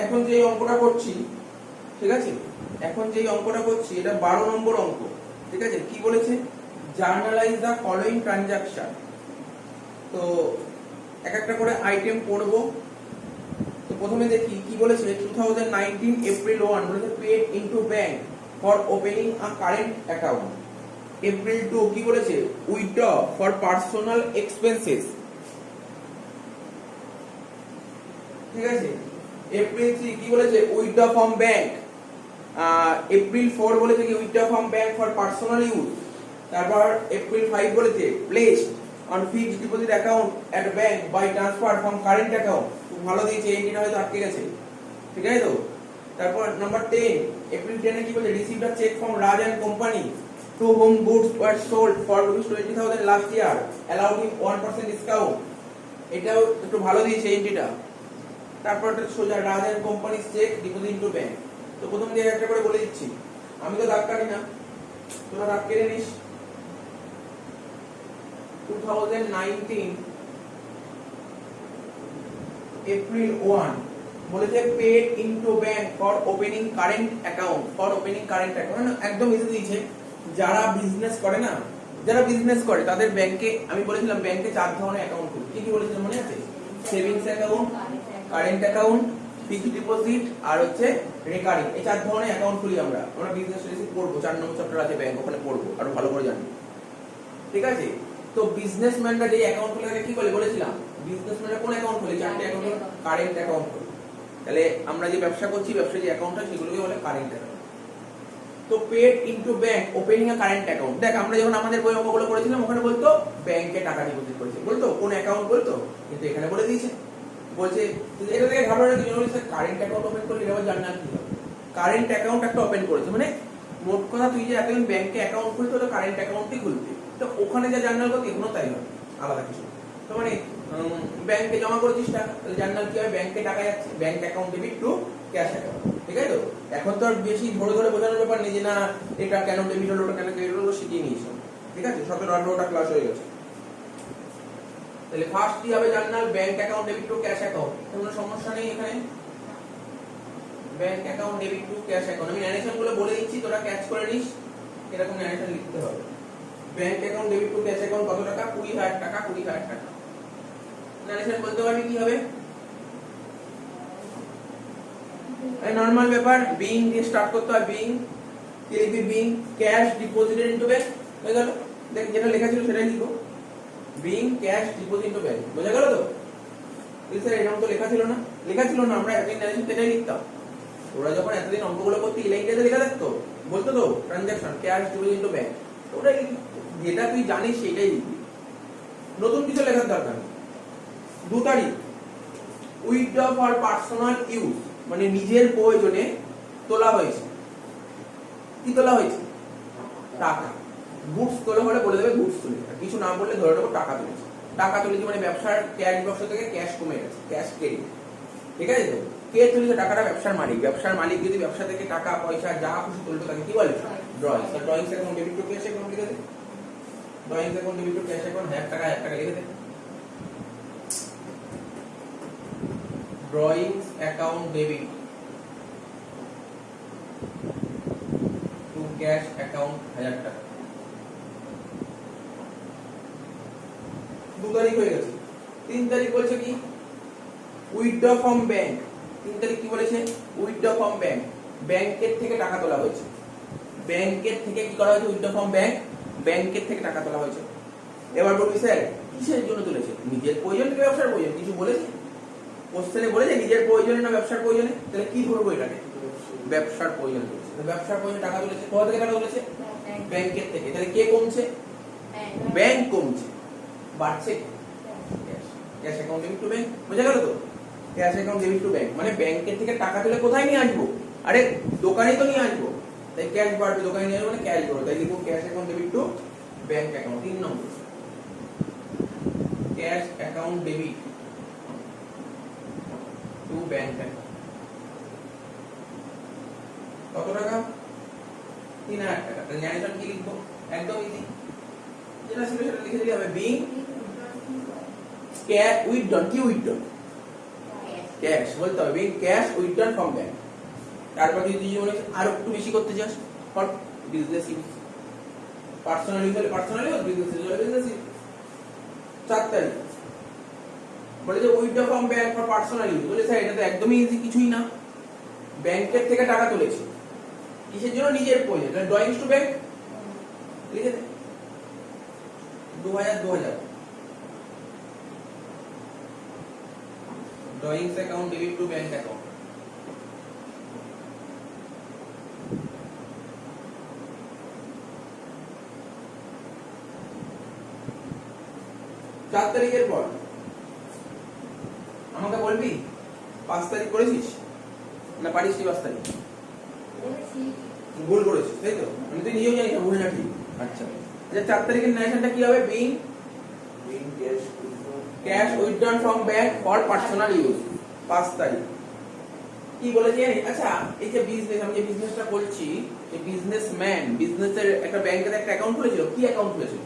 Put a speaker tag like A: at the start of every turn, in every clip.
A: এখন যে অঙ্কটা করছি, ঠিক আছে, এখন যে অঙ্কটা করছি এটা 12 নম্বর অঙ্ক। ঠিক আছে, কি বলেছে? Journalize the following transaction. তো এক একটা করে আইটেম পড়ব। তো প্রথমে দেখি কি বলেছে। 2019 এপ্রিল 1 বলেছে paid into bank for opening a current account. April 2 কি বলেছে? Withdraw for personal expenses. ঠিক আছে, এপ্রিল 3 কি বলেছে? Withdraw from bank. এপ্রিল 4 বলেছে কি withdraw from bank for personal use. তারপর এপ্রিল 5 বলেছে placed on fixed deposit account at bank by transfer from current account. খুব ভালো দিয়েছে, এইটা হয়তো আটকে গেছে। ঠিক আছে তো। তারপর নাম্বার 10 এপ্রিল 10 এ কি বলেছে? Received a cheque from Raj and company to home goods were sold for ₹20,000 last year allowed him 1% discount. এটাও একটু ভালো দিয়েছে এন্ট্রিটা। তারপর একটা সোজা Raj and company cheque deposit into bank. তো প্রথম দিয়ে একটা করে বলে দিচ্ছি, আমি তো দাগ কাটি না, তোরা দাগ কেটে নিস। 2019 এপ্রিল 1 বলেছে paid into bank for opening current account. For opening current account একদম ইজি দিয়েছে। যারা বিজনেস করে না, যারা বিজনেস করে তাদের ব্যাংকে, আমি বলেছিলাম ব্যাংকে 4 ধরনের অ্যাকাউন্ট খুলি। কি কি বলেছিলাম মনে আছে? Savings account, current account, fixed deposit আর হচ্ছে রেকারিং। এই 4 ধরনের অ্যাকাউন্ট খুলি আমরা। আমরা বিজনেস রিসিভ করব, 4 নম্বর চ্যাপ্টার আছে ব্যাংক, ওখানে পড়বো আরো ভালো করে জানবো। ঠিক আছে, তো বিজনেসম্যানরা যে অ্যাকাউন্ট খুলে কি বলে বলেছিলাম, বিজনেসম্যানরা কোন অ্যাকাউন্ট খোলে? 4টে অ্যাকাউন্ট, কারেন্ট অ্যাকাউন্ট খোলে। তাহলে আমরা যে ব্যবসা করছি, ব্যবসার যে অ্যাকাউন্টটা সেগুলোকে বলে কারেন্ট অ্যাকাউন্ট। তো paid into bank opening a current account. দেখ আমরা যখন আমাদের বই অঙ্কগুলো করেছিলাম ওখানে বলতো ব্যাংকে টাকা ডিপোজিট করেছে, বলতো কোন অ্যাকাউন্ট বলতো, কিন্তু এখানে বলে দিয়েছে। বলছে এটা থেকে ঘাবড়ানো কিছু না, বলছে কারেন্ট অ্যাকাউন্ট ওপেন করলে এটা জার্নাল কি হবে? কারেন্ট অ্যাকাউন্ট একটা ওপেন করেছে, মানে মোট কথা তুই যে এখন ব্যাংকে অ্যাকাউন্ট খুলতে হলে কারেন্ট অ্যাকাউন্টই খুলতে। তো ওখানে যা জার্নাল করতে এগুলো তাই হবে, আলাদা কিছু। তো মানে ব্যাংকে জমা করেছিস টাকা, তাহলে জার্নাল কি হবে? ব্যাংকে টাকা যাচ্ছে, bank account debit to cash account. ঠিক আছে তো। এখন তো আর বেশি ধরে ধরে বোঝানোর ব্যাপার নেই যে না এটা কেন ডেবিট হলো, ওটা কেন ক্রেডিট হলো, শিখিয়ে নিয়েছো। ঠিক আছে, 17-18টা ক্লাস হয়ে গেছে। তাহলে ফার্স্ট কি হবে? Journal bank account debit to cash account. কোনো সমস্যা নেই এখানে। Bank account debit to cash account. আমি ন্যারেশন গুলো বলে দিচ্ছি, তোরা ক্যাচ করে নিস, এরকম ন্যারেশন লিখতে হবে। Bank account debit to cash account কত টাকা? 20,000 টাকা। 20,000 টাকা। ন্যারেশন বলতে পারবি কি হবে? এই নরমাল ব্যাপার, বিং দিয়ে স্টার্ট করতে হয়। বিং কি লিখবি? Being cash deposited into bank. হয়ে গেল। দেখ যেটা লেখা ছিল সেটাই লিখো, being cash deposit into bank. বোঝা গেল তো? স্যার এরকম তো লেখা ছিল না। লেখা ছিল না, আমরা এতদিন ন্যারেশন সেটাই লিখতাম। ওরা যখন এতদিন অঙ্কগুলো করতে এই লাইনটাতে লেখা থাকতো, বলতো তো transaction cash deposit into bank. ওটা যেটা তুই জানিস সেটাই লিখবি, নতুন কিছু লেখার দরকার নেই। 2 তারিখ উইথড্র ফর পার্সোনাল ইউজ, মানে নিজের প্রয়োজনে তোলা হয়েছে। কি তোলা হয়েছে? টাকা। গুডস তোলা হলে বলে দেবে গুডস তুলে, কিছু না বললে ধরে নেবো টাকা তুলেছে। টাকা তুলেছে মানে ব্যবসার ক্যাশ বাক্স থেকে ক্যাশ কমে গেছে, ক্যাশ ক্রেডিট। ঠিক আছে তো। কে তুলেছে টাকাটা? ব্যবসার মালিক। ব্যবসার মালিক যদি ব্যবসা থেকে টাকা পয়সা যা খুশি তুলতো তাকে কি বলে? Drawings. Drawings account debit to cash account লিখে দে। Drawings account debit to cash account 1000 টাকা 1000 টাকা লিখে দে। Drawings account debit to cash account 1000 টাকা। 2 তারিখ হয়ে গেছে। 3 তারিখ বলছে কি? Withdraw from bank. 3 তারিখ কি বলেছে? Withdraw from bank. ব্যাংকের থেকে টাকা তোলা হয়েছে। ব্যাংকের থেকে কি করা হয়েছে? উইথড্র ফ্রম ব্যাংক, ব্যাংকের থেকে টাকা তোলা হয়েছে। এবার বলবি স্যার কিসের জন্য তুলেছে? নিজের প্রয়োজন থেকে ব্যবসার প্রয়োজন? কিছু বলেছে? কোশ্চেনে বলেছে নিজের প্রয়োজনে না ব্যবসার প্রয়োজনে? তাহলে কি ধরবো এটাকে? ব্যবসার প্রয়োজন তুলেছে। ব্যবসার প্রয়োজনে টাকা তুলেছে। কোথা থেকে টাকা তুলেছে? ব্যাংকের থেকে। তাহলে কে কমছে? ব্যাংক কমছে। বাড়ছে cash account debit to bank. বোঝা গেল তো? Cash account debit to bank মানে ব্যাংকের থেকে টাকা তুলে কোথায় নিয়ে আসবো? আরে দোকানে তো নিয়ে আসবো, তাই ক্যাশ বাড়বে, দোকানে নিয়ে আসবো মানে ক্যাশ বাড়বে, তাই লিখবো cash account debit to bank account. 3 number cash account debit to bank account. কত টাকা? 3000 টাকা। তাহলে ন্যারেশন কি লিখবো? একদম ইজি, যেটা ছিল সেটা লিখে দিলে হবে বিং ক্যাশ উইথড্রন। কি উইথড্রন? ক্যাশ বলতে হবে, being cash withdrawn from bank. তারপর যদি মনে আরো একটু বেশি করতে চাস for business use, personal use হলে পার্সোনাল ইউজ, বিজনেস ইউজ হলে বিজনেস ইউজ। 4 তারিখ বলে যে withdraw from bank for personal use. বলে স্যার এটা তো একদমই ইজি, কিছুই না, ব্যাংকের থেকে টাকা তুলেছি কিসের জন্য? নিজের প্রয়োজন। তাহলে ড্রয়িংস টু ব্যাংক লিখে দে 2000 drawings account debit to bank account. চার তারিখের পর আমাকে বলবি 5 তারিখ করেছিস না পারিস? 5 তারিখ ভুল করেছিস তাই তো? আমি তুই নিজেও জানিস ভুল না ঠিক। আচ্ছা আচ্ছা 4 তারিখের ন্যারেশনটা কি হবে? Being cash withdrawn from bank for personal use. 5 তারিখ কি বলেছি জানিস? আচ্ছা এই যে বিজনেস, আমি যে বিজনেসটা করছি, এই বিজনেসম্যান বিজনেসের একটা ব্যাংকের একটা অ্যাকাউন্ট খুলেছিল। কি অ্যাকাউন্ট খুলেছিল?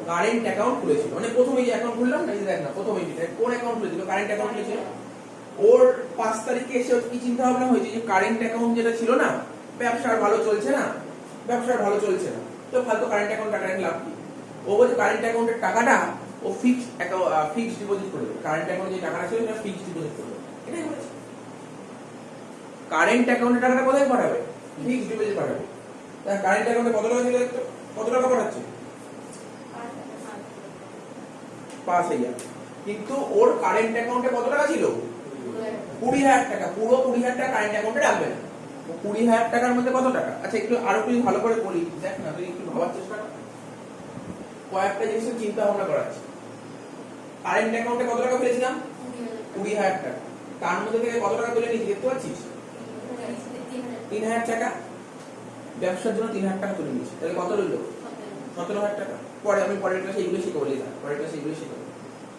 A: কারেন্ট অ্যাকাউন্ট খুলেছিল। মানে প্রথমে যে অ্যাকাউন্ট খুললাম না, এই দেখ না, প্রথমে যেটা কোন অ্যাকাউন্ট খুলেছিল? কারেন্ট অ্যাকাউন্ট খুলেছিল। ওর 5 তারিখে এসে কি চিন্তা ভাবনা হয়েছে যে কারেন্ট অ্যাকাউন্ট যেটা ছিল না, ব্যবসা আর ভালো চলছে না, ব্যবসা আর ভালো চলছে না, তো ফালতু কারেন্ট অ্যাকাউন্ট টাকা লাভ কি? ও বলছে কারেন্ট অ্যাকাউন্টের টাকাটা ও ফিক্সড ডিপোজিট করে দেবে। কারেন্ট অ্যাকাউন্টে যে টাকাটা ছিল সেটা ফিক্সড ডিপোজিট করবে, এটাই বলেছে। কারেন্ট অ্যাকাউন্টের টাকাটা কোথায় পাঠাবে? ফিক্সড ডিপোজিট পাঠাবে। তার কারেন্ট অ্যাকাউন্টে কত টাকা ছিল? কত টাকা পাঠাচ্ছে? 5000। কিন্তু ওর কারেন্ট অ্যাকাউন্টে কত টাকা ছিল? 20000 টাকা। পুরো 20000 টাকা কারেন্ট অ্যাকাউন্টে রাখবে না। 20000 টাকার মধ্যে কত টাকা? আচ্ছা একটু আরো একটু ভালো করে বলি, দেখ না, তুই একটু ভাবার চেষ্টা কর, কয়েকটা জিনিসের চিন্তা ভাবনা করাচ্ছি। কারেন্ট অ্যাকাউন্টে কত টাকা ফেলেছিলাম? 20000 টাকা। তার মধ্যে থেকে কত টাকা তুলে নিয়েছি দেখতে পাচ্ছিস? 3000 টাকা। ব্যবসার জন্য 3000 টাকা তুলে নিয়েছি। তাহলে কত রইল? 17000 টাকা। পরে আমি পরের ক্লাসে এগুলো শিখবো, পরের ক্লাসে এগুলো শিখবো,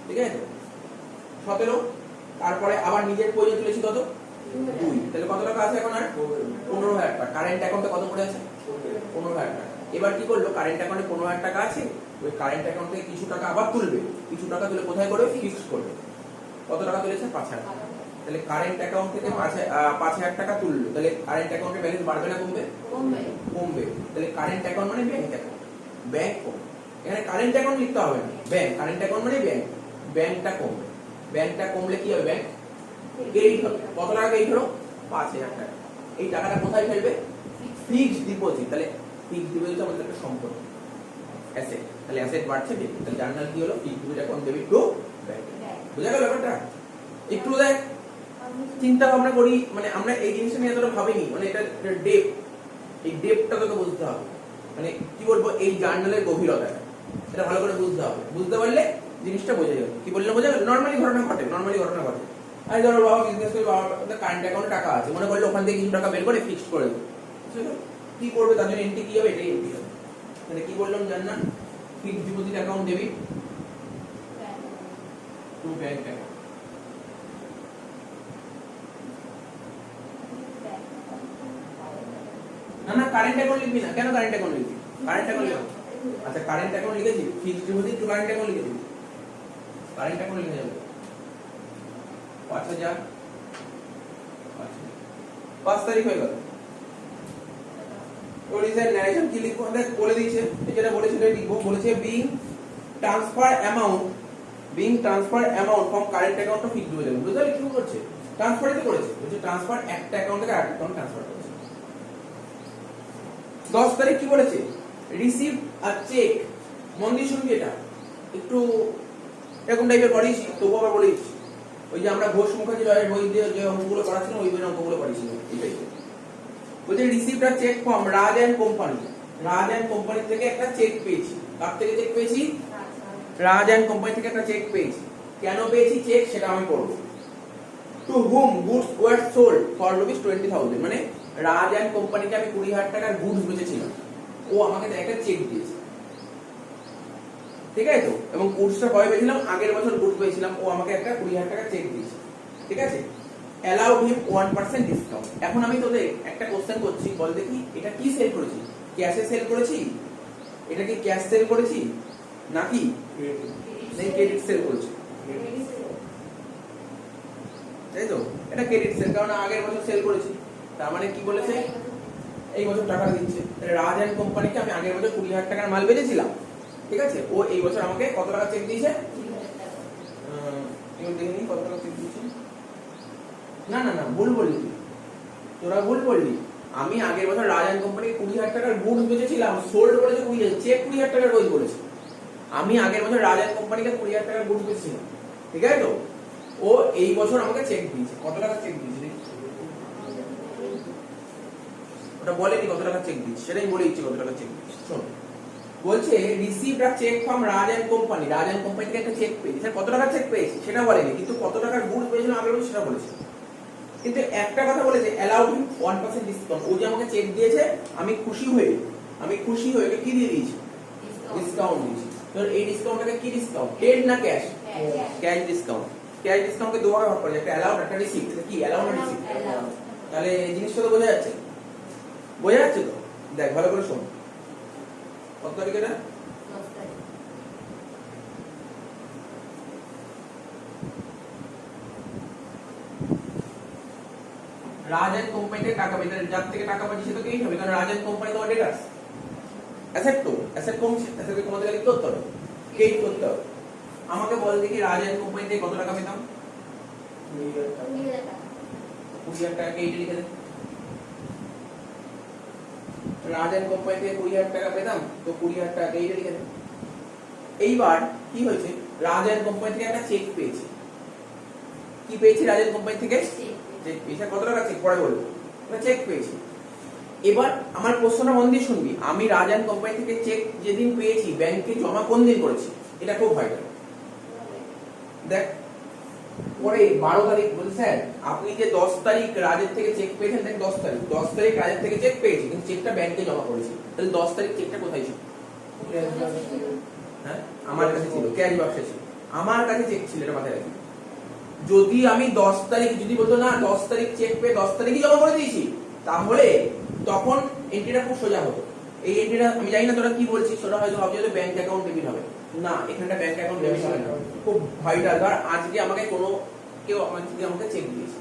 A: ঠিক আছে? 17। তারপরে আবার নিজের প্রয়োজন তুলেছি কত? 2। তাহলে কত টাকা আছে এখন? আর 15000 টাকা। কারেন্ট অ্যাকাউন্টে কত পড়ে আছে? 15000 টাকা। এবার কি করলো? কারেন্ট অ্যাকাউন্টে 15000 টাকা আছে, ওই কারেন্ট অ্যাকাউন্ট থেকে কিছু টাকা আবার তুলবে, কিছু টাকা তুলে কোথায় করবে? ফিক্সড করবে। কত টাকা তুলেছে? 5000 টাকা। তাহলে কারেন্ট অ্যাকাউন্ট থেকে 5000 টাকা তুললো, তাহলে কারেন্ট অ্যাকাউন্টের ব্যালেন্স বাড়বে না কমবে? কমবে। তাহলে কারেন্ট অ্যাকাউন্ট মানে ব্যাংক অ্যাকাউন্ট, ব্যাংক কমবে। এখানে কারেন্ট অ্যাকাউন্ট লিখতে হবে না, ব্যাংক। কারেন্ট অ্যাকাউন্ট মানে ব্যাংক, ব্যাংকটা কমবে। ব্যাংকটা কমলে কি হবে? ব্যাংক ক্রেডিট হবে। কত টাকা ক্রেডিট হলো? 5000 টাকা। এই টাকাটা কোথায় ফেলবে? Fixed deposit. তাহলে ফিক্সড ডিপোজিট আমাদের একটা সম্পদ, অ্যাসেট। তাহলে অ্যাসেট বাড়ছে ডেবিট। তাহলে জার্নাল কি হলো? Fixed deposit account debit to bank. বুঝা গেল ব্যাপারটা? একটু দেখ, চিন্তা ভাবনা করি, মানে আমরা এই জিনিসটা নিয়ে এতটা ভাবিনি, মানে এটা ডেপ, এই ডেপটা তোকে বুঝতে হবে। মানে কি বলবো, এই জার্নালের গভীরতা এটা ভালো করে বুঝতে হবে। বুঝতে পারলে জিনিসটা বোঝা যাবে। কি বললে বোঝা গেল? নর্মালি ঘটনা ঘটে, নর্মালি ঘটনা ঘটে। আর ধরো বাবা বিজনেস করে, বাবার কারেন্ট অ্যাকাউন্টে টাকা আছে, মনে করলে ওখান থেকে কিছু টাকা বের করে ফিক্সড করে দেবো। কি করবে তার জন্য? এন্ট্রি কি হবে? এটাই এন্ট্রি হবে। তাহলে কি বললাম? জান্নাত fixed deposit account debit to bank account. না না, কারেন্ট অ্যাকাউন্ট লিখবি না। কেন কারেন্ট অ্যাকাউন্ট লিখবি? কারেন্ট অ্যাকাউন্ট লিখবি। আচ্ছা কারেন্ট অ্যাকাউন্ট লিখেছি, fixed deposit two current account লিখে দিবি। কারেন্ট অ্যাকাউন্ট লিখে যাবে 5000। 5 তারিখ হয়ে গেল। ওর ইজ ন্যারেশন কি লিখবো? দেখ বলে দিয়েছে, যেটা বলেছে সেটা লিখবো। বলেছে being transfer amount from current account two fixed deposit. বুঝতে পারলি কি করছে? ট্রান্সফারই তো করেছে। বলছে ট্রান্সফার একটা অ্যাকাউন্ট থেকে আরেকটা অ্যাকাউন্ট ট্রান্সফার করেছে। 10 তারিখ কি বলেছে? Receive a cheque. মন দিয়ে শুনবি, এটা একটু এরকম টাইপের পড়িস, তবু আবার বলিস। ওই যে আমরা ঘোষ মুখার্জি লয়ের বই দিয়ে যে অঙ্কগুলো পড়াচ্ছিলাম, ওই বইয়ের অঙ্কগুলো পড়িয়েছিল এটাই। বলছে received a cheque from Raj and company. Raj and company থেকে একটা চেক পেয়েছি। কার থেকে চেক পেয়েছি? রাজ এন্ড কোম্পানি থেকে একটা চেক পেয়েছি। কেন পেয়েছি চেক সেটা আমি পড়বো। To whom goods were sold for ₹20,000। মানে রাজ এন্ড কোম্পানিকে আমি 20000 টাকার গুডস বেচেছিলাম, ও আমাকে একটা চেক দিয়েছে, ঠিক আছে তো? এবং গুডসটা কবে পেয়েছিলাম? আগের বছর গুডস পেয়েছিলাম, ও আমাকে একটা 20000 টাকা চেক দিয়েছে, ঠিক আছে? Allowed him 1% discount. এখন আমি তোদের একটা কোশ্চেন করছি, বল দেখি এটা কি সেল করেছি? ক্যাশে সেল করেছি? এটা কি ক্যাশ সেল করেছি নাকি ক্রেডিট সেল করেছি? তাই তো, এটা ক্রেডিট সেল, কারণ আগের বছর সেল করেছি। তার মানে কি বলেছে, এই বছর টাকা দিচ্ছে। রাজ এন্ড কোম্পানিকে আমি আগের বছর 20,000 টাকার মাল বেচেছিলাম, ঠিক আছে, ও এই বছর আমাকে কত টাকা চেক দিয়েছে? দেখিনি কত টাকা চেক দিয়েছে। না না না, ভুল বললি তোরা, ভুল বললি। আমি আগের বছর রাজ এন্ড কোম্পানিকে 20,000 টাকার গুডস বেচেছিলাম, সোল্ড করেছে 20,000, চেক 20,000 টাকার রোজ করেছে। আমি আগের বছর রাজ এন্ড কোম্পানিকে 20,000 টাকার গুডস বেচেছিলাম, ঠিক আছে তো। ও এই বছর আমাকে চেক দিয়েছে, কত টাকা চেক দিয়েছে? ওটা বলেনি কত টাকা চেক দিচ্ছে, সেটাই বলে দিচ্ছি কত টাকা চেক দিচ্ছে। শোন, বলছে received a cheque from Raj and company. Raj and company থেকে একটা চেক পেয়েছে, কত টাকা চেক পেয়েছে সেটা বলেনি, কিন্তু কত টাকার গুডস পেয়েছিল আগের বছর সেটা বলেছে। কিন্তু একটা কথা বলেছে, অ্যালাউড হিম 1% ডিসকাউন্ট। ও যে আমাকে চেক দিয়েছে, আমি খুশি হয়ে কি দিয়ে দিয়েছি? ডিসকাউন্ট দিয়েছি। তো এই ডিসকাউন্টটাকে কি ডিসকাউন্ট, পেড না ক্যাশ? Cash discount. ক্যাশ ডিসকাউন্টকে দুভাগে ভাগ করা যায়, একটা অ্যালাউড, একটা রিসিভড। কি অ্যালাউড না রিসিভড? তাহলে এই জিনিসটা তো বোঝা যাচ্ছে, বোঝা যাচ্ছে তো? দেখ ভালো করে শোন, কত তারিখ এটা? রাজ এন্ড কোম্পানি থেকে টাকা পেয়ে, যার থেকে টাকা পাচ্ছি সে তো কেই হবে, কারণ রাজ এন্ড কোম্পানি তো ডেটার্স, অ্যাসেট তো, অ্যাসেট কমছে, অ্যাসেটকে কমাতে গেলে কি করতে হবে? কেই করতে হবে। আমাকে বল দেখি রাজ এন্ড কোম্পানি থেকে কত টাকা পেতাম? 20,000 টাকা কেই লিখে দে। রাজ এন্ড কোম্পানি থেকে 20,000 টাকা পেতাম, তো 20,000 টাকা কেই লিখে দে। এইবার কি হয়েছে, রাজ এন্ড কোম্পানি থেকে একটা চেক পেয়েছি। কি পেয়েছি রাজ এন্ড কোম্পানি থেকে? চেক পেয়েছি। কত টাকা চেক পরে বলবো, চেক পেয়েছি। এবার আমার প্রশ্নটা মন দিয়ে শুনবি, আমি রাজ এন্ড কোম্পানি থেকে চেক যেদিন পেয়েছি, ব্যাংকে জমা কোন দিন করেছি? এটা খুব ভাইটাল। দেখ পরে 12 তারিখ বলছে স্যার আপনি যে 10 তারিখ রাজের থেকে চেক পেয়েছেন, দেখ 10 তারিখ রাজের থেকে চেক পেয়েছি, কিন্তু চেকটা ব্যাংকে জমা করেছি। তাহলে 10 তারিখ চেকটা কোথায় ছিল? হ্যাঁ, আমার কাছে ছিল, ক্যাশ বাক্সে ছিল, আমার কাছে চেক ছিল, এটা মাথায় রাখি। যদি আমি 10 তারিখ, যদি বলতো না 10 তারিখ চেক পেয়ে 10 তারিখই জমা করে দিয়েছি, তাহলে তখন এন্ট্রিটা খুব সোজা হতো। এই এন্ট্রিটা আমি জানি না তোরা কি বলছিস, তোরা হয়তো ভাবছিস যে ব্যাংক অ্যাকাউন্ট ডেবিট হবে। না, এখানটা ব্যাংক অ্যাকাউন্ট ডেবিট হবে না। খুব ভাইটাল। ধর আজকে আমাকে কোনো কেউ আমাকে চেক দিয়েছে,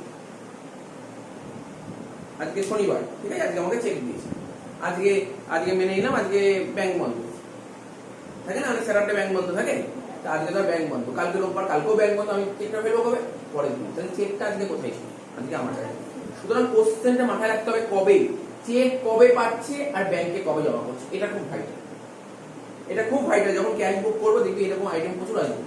A: আজকে শনিবার, ঠিক আছে, আজকে আমাকে চেক দিয়েছে, আজকে মেনে নিলাম আজকে ব্যাংক বন্ধ থাকে না, অনেক স্যাটারডে ব্যাংক বন্ধ থাকে, তা আজকে তো ব্যাংক বন্ধ, কালকে রোববার, কালকেও ব্যাংক বন্ধ, আমি চেকটা ফেলবো কবে? পরের দিন। তাহলে চেকটা আজকে কোথায় ছিল? আজকে আমার কাছে। সুতরাং কোশ্চেনটা মাথায় রাখতে হবে, কবে চেক কবে পাচ্ছে আর ব্যাংকে কবে জমা করছে, এটা খুব ভাইটাল। এটা খুব ভাইটাল। যখন ক্যাশ বুক করবো দেখবি এরকম আইটেম প্রচুর আসবে।